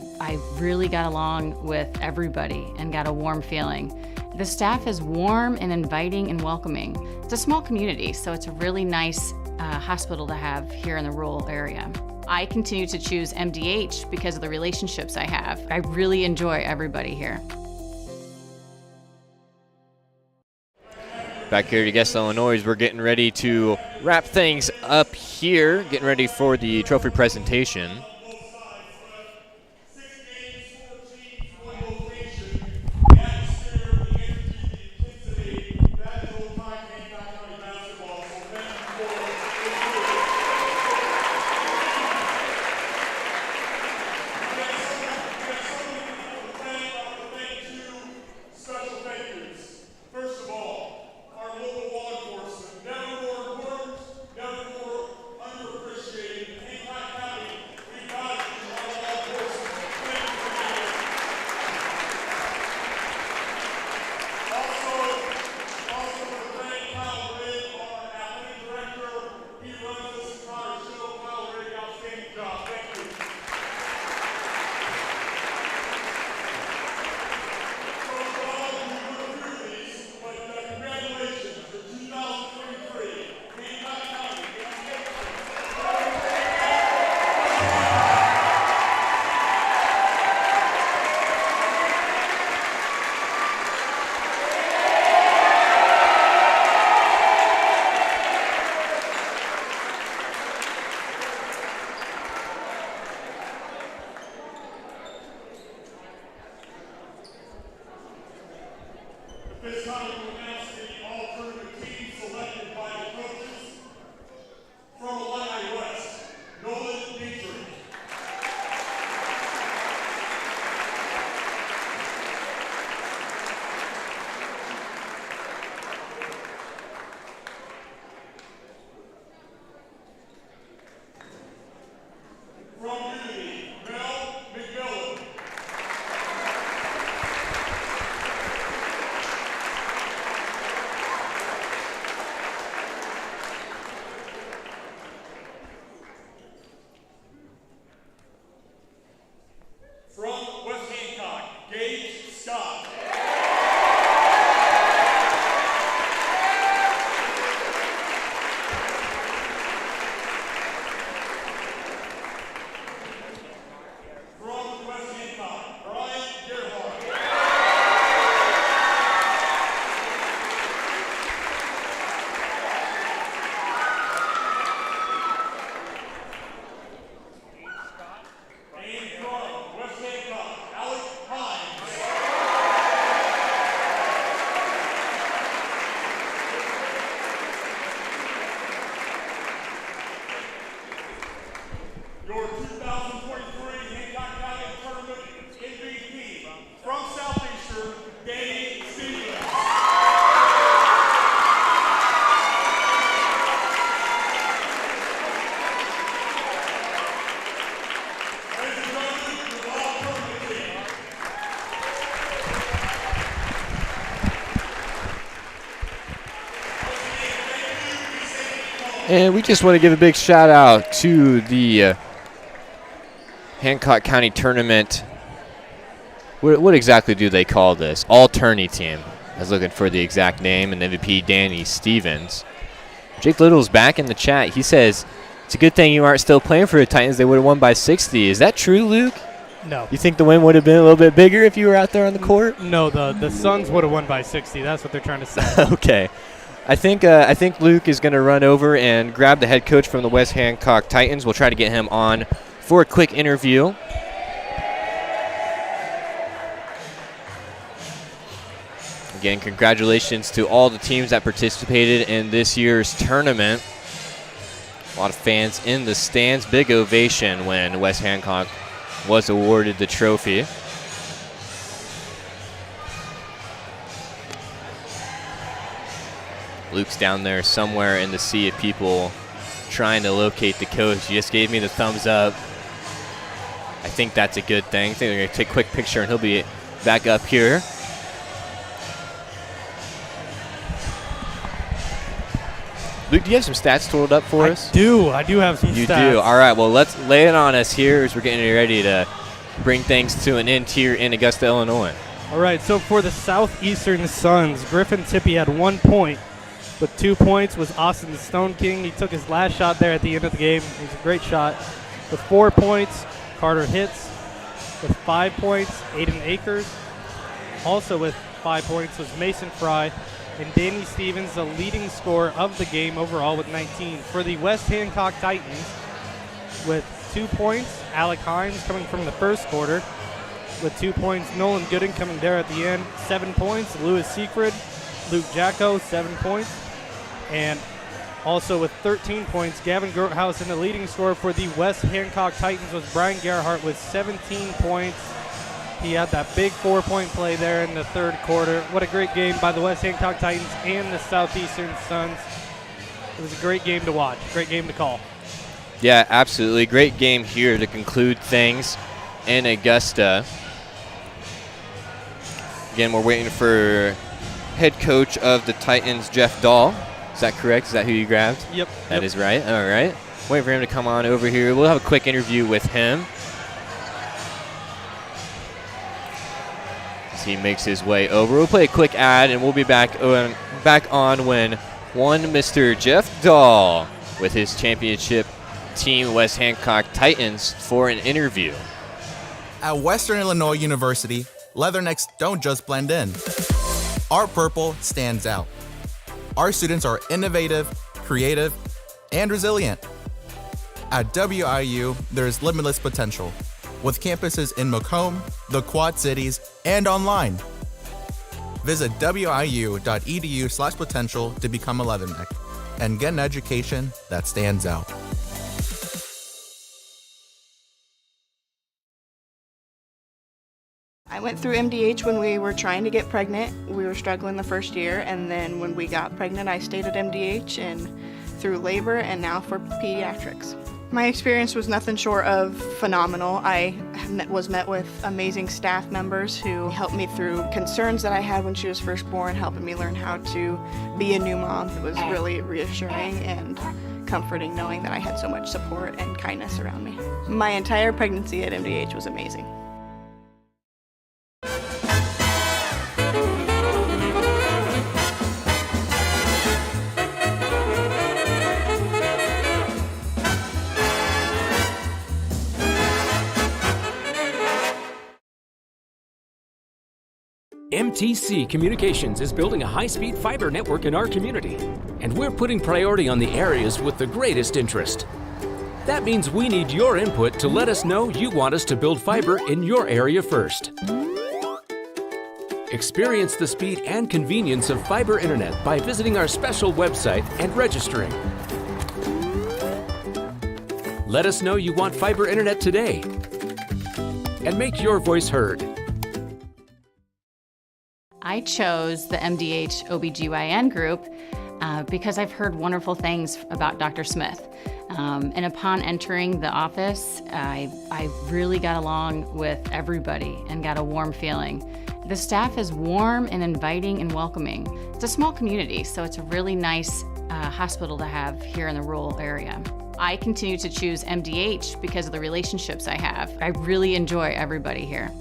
really got along with everybody and got a warm feeling. The staff is warm and inviting and welcoming. It's a small community, so it's a really nice hospital to have here in the rural area. I continue to choose MDH because of the relationships I have. I really enjoy everybody here. Back here at Augusta, Illinois, we're getting ready to wrap things up here, getting ready for the trophy presentation. And we just want to give a big shout out to the Hancock County Tournament. What exactly do they call this? All-tourney team. I was looking for the exact name, and MVP Danny Stevens. Jake Little's back in the chat. He says, it's a good thing you aren't still playing for the Titans. They would have won by 60. Is that true, Luke? No. You think the win would have been a little bit bigger if you were out there on the court? No, the Suns would have won by 60. That's what they're trying to say. Okay. I think Luke is going to run over and grab the head coach from the West Hancock Titans. We'll try to get him on for a quick interview. Again, congratulations to all the teams that participated in this year's tournament. A lot of fans in the stands. Big ovation when West Hancock was awarded the trophy. Luke's down there somewhere in the sea of people trying to locate the coach. He just gave me the thumbs up. I think that's a good thing. I think they're going to take a quick picture and he'll be back up here. Luke, do you have some stats totaled up for us? I do have some stats. You do. All right, well, let's lay it on us here as we're getting ready to bring things to an end here in Augusta, Illinois. All right, so for the Southeastern Suns, Griffin Tippie had 1 point. With 2 points was Austin the Stone King. He took his last shot there at the end of the game. It was a great shot. With 4 points, Carter Hitz. With 5 points, Aiden Akers. Also with 5 points was Mason Fry. And Danny Stevens, the leading scorer of the game overall with 19. For the West Hancock Titans, with 2 points, Alec Hines coming from the first quarter. With 2 points, Nolan Gooden coming there at the end. 7 points, Lewis Seaford. Luke Jacko, 7 points. And also with 13 points, Gavin Groothouse, and the leading scorer for the West Hancock Titans was Brian Gerhardt with 17 points. He had that big 4-point play there in the third quarter. What a great game by the West Hancock Titans and the Southeastern Suns. It was a great game to watch, great game to call. Yeah, absolutely. Great game here to conclude things in Augusta. Again, we're waiting for head coach of the Titans, Jeff Dahl. Is that correct? Is that who you grabbed? Yep. That is right. All right. Waiting for him to come on over here. We'll have a quick interview with him as he makes his way over. We'll play a quick ad, and we'll be back on when one Mr. Jeff Dahl with his championship team, West Hancock Titans, for an interview. At Western Illinois University, leathernecks don't just blend in. Our purple stands out. Our students are innovative, creative, and resilient. At WIU, there is limitless potential, with campuses in Macomb, the Quad Cities, and online. Visit wiu.edu/potential to become a leatherneck and get an education that stands out. I went through MDH when we were trying to get pregnant. We were struggling the first year, and then when we got pregnant, I stayed at MDH and through labor and now for pediatrics. My experience was nothing short of phenomenal. I was met with amazing staff members who helped me through concerns that I had when she was first born, helping me learn how to be a new mom. It was really reassuring and comforting knowing that I had so much support and kindness around me. My entire pregnancy at MDH was amazing. MTC Communications is building a high-speed fiber network in our community, and we're putting priority on the areas with the greatest interest. That means we need your input to let us know you want us to build fiber in your area first. Experience the speed and convenience of fiber internet by visiting our special website and registering. Let us know you want fiber internet today, and make your voice heard. I chose the MDH OBGYN group because I've heard wonderful things about Dr. Smith. And upon entering the office, I really got along with everybody and got a warm feeling. The staff is warm and inviting and welcoming. It's a small community, so it's a really nice hospital to have here in the rural area. I continue to choose MDH because of the relationships I have. I really enjoy everybody here.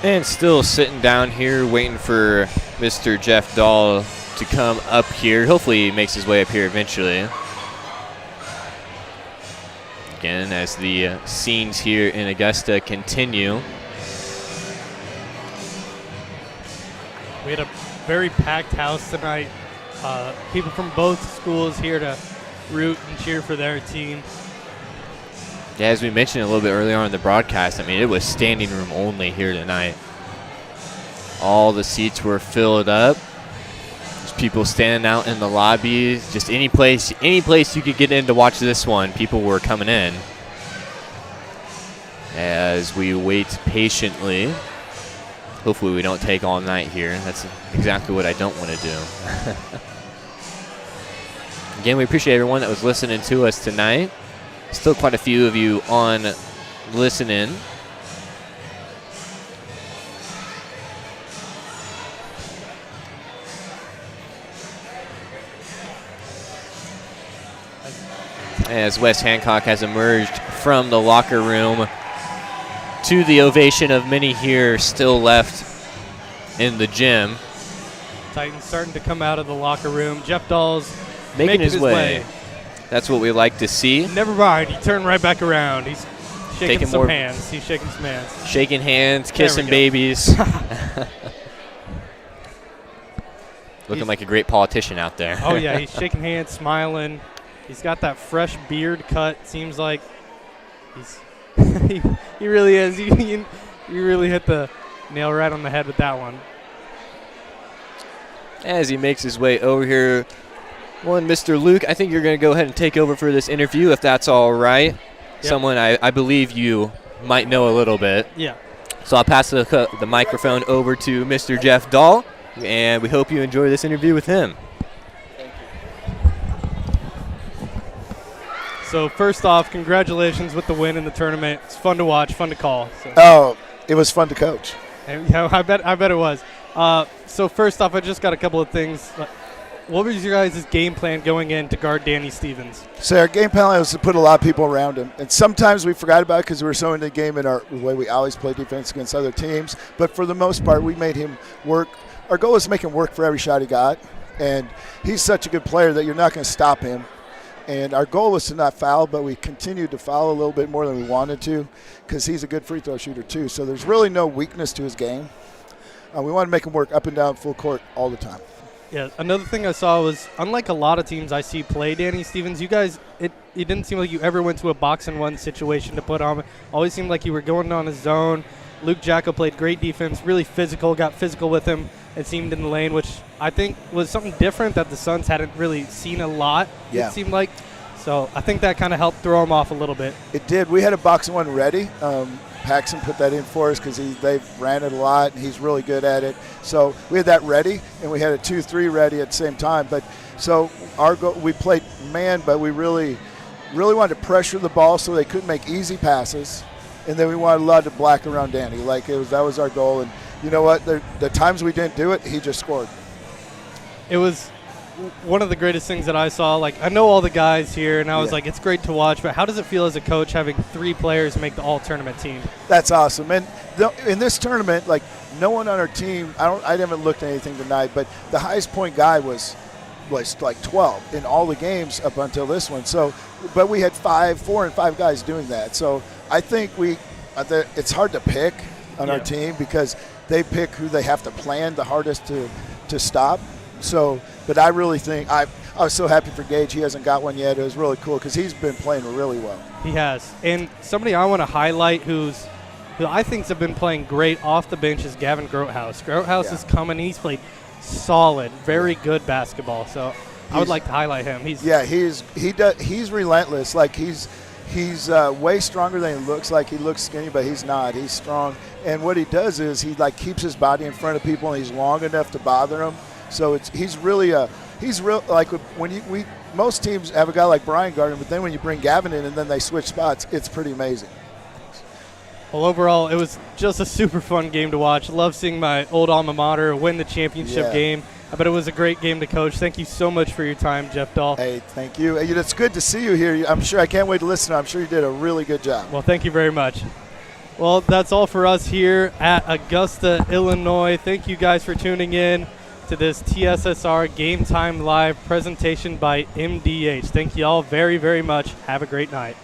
And still sitting down here waiting for Mr. Jeff Dahl to come up here. Hopefully he makes his way up here eventually. Again, as the scenes here in Augusta continue. We had a very packed house tonight. People from both schools here to root and cheer for their team. Yeah, as we mentioned a little bit earlier on in the broadcast, I mean, it was standing room only here tonight. All the seats were filled up. There's people standing out in the lobby. Just any place you could get in to watch this one, people were coming in. As we wait patiently. Hopefully we don't take all night here. That's exactly what I don't want to do. Again, we appreciate everyone that was listening to us tonight. Still quite a few of you on listening. As Wes Hancock has emerged from the locker room to the ovation of many here still left in the gym. Titans starting to come out of the locker room. Jeff Dahl's making his way. That's what we like to see. Never mind. He turned right back around. He's shaking Taking some more hands. He's shaking some hands. Shaking hands, kissing go. babies. Looking like a great politician out there. Oh, yeah. He's shaking hands, smiling. He's got that fresh beard cut. Seems like he's he really is. You really hit the nail right on the head with that one. As he makes his way over here, Mr. Luke, I think you're going to go ahead and take over for this interview, if that's all right. Yep. Someone I believe you might know a little bit. Yeah. So I'll pass the microphone over to Mr. Jeff Dahl, and we hope you enjoy this interview with him. So first off, congratulations with the win in the tournament. It's fun to watch, fun to call. So. Oh, it was fun to coach. Yeah, I bet it was. So first off, I just got a couple of things. What was your guys' game plan going in to guard Danny Stevens? So our game plan was to put a lot of people around him. And sometimes we forgot about it because we were so into the game and the way we always play defense against other teams. But for the most part, we made him work. Our goal was to make him work for every shot he got. And he's such a good player that you're not going to stop him. And our goal was to not foul, but we continued to foul a little bit more than we wanted to because he's a good free throw shooter too. So there's really no weakness to his game. We want to make him work up and down full court all the time. Yeah, another thing I saw was, unlike a lot of teams I see play Danny Stevens, you guys, it didn't seem like you ever went to a box-and-one situation to put on. Always seemed like you were going on his zone. Luke Jacko played great defense, really physical, got physical with him, it seemed, in the lane, which I think was something different that the Suns hadn't really seen a lot, It seemed like. So I think that kind of helped throw him off a little bit. It did. We had a box-and-one ready. Paxson put that in for us because they ran it a lot, and he's really good at it. So we had that ready, and we had a 2-3 ready at the same time. But so we played man, but we really wanted to pressure the ball so they couldn't make easy passes, and then we wanted a lot to black around Danny. That was our goal. And you know what? The times we didn't do it, he just scored. It was one of the greatest things that I saw. Like, I know all the guys here, and I was like, it's great to watch, but how does it feel as a coach having 3 players make the all-tournament team? That's awesome. And in this tournament, like, no one on our team, I haven't looked at anything tonight, but the highest point guy was like 12 in all the games up until this one. So, but we had 4 and 5 guys doing that. So I think it's hard to pick on our team because they pick who they have to plan the hardest to stop. So, but I really think I was so happy for Gage. He hasn't got one yet. It was really cool because he's been playing really well. He has. And somebody I want to highlight who I think has been playing great off the bench is Gavin Grotehouse. Grotehouse is coming. He's played solid, very good basketball. So I would like to highlight him. He's relentless. Like he's way stronger than he looks. Like he looks skinny, but he's not. He's strong. And what he does is he like keeps his body in front of people, and he's long enough to bother them. So he's real like when most teams have a guy like Brian guarding, but then when you bring Gavin in and then they switch spots, it's pretty amazing. Well, overall, it was just a super fun game to watch. Love seeing my old alma mater win the championship game. But it was a great game to coach. Thank you so much for your time, Jeff Dahl. Hey, thank you. It's good to see you here. I'm sure I can't wait to listen. I'm sure you did a really good job. Well, thank you very much. Well, that's all for us here at Augusta, Illinois. Thank you guys for tuning in to this TSSR Game Time Live presentation by MDH. Thank you all very, very much. Have a great night.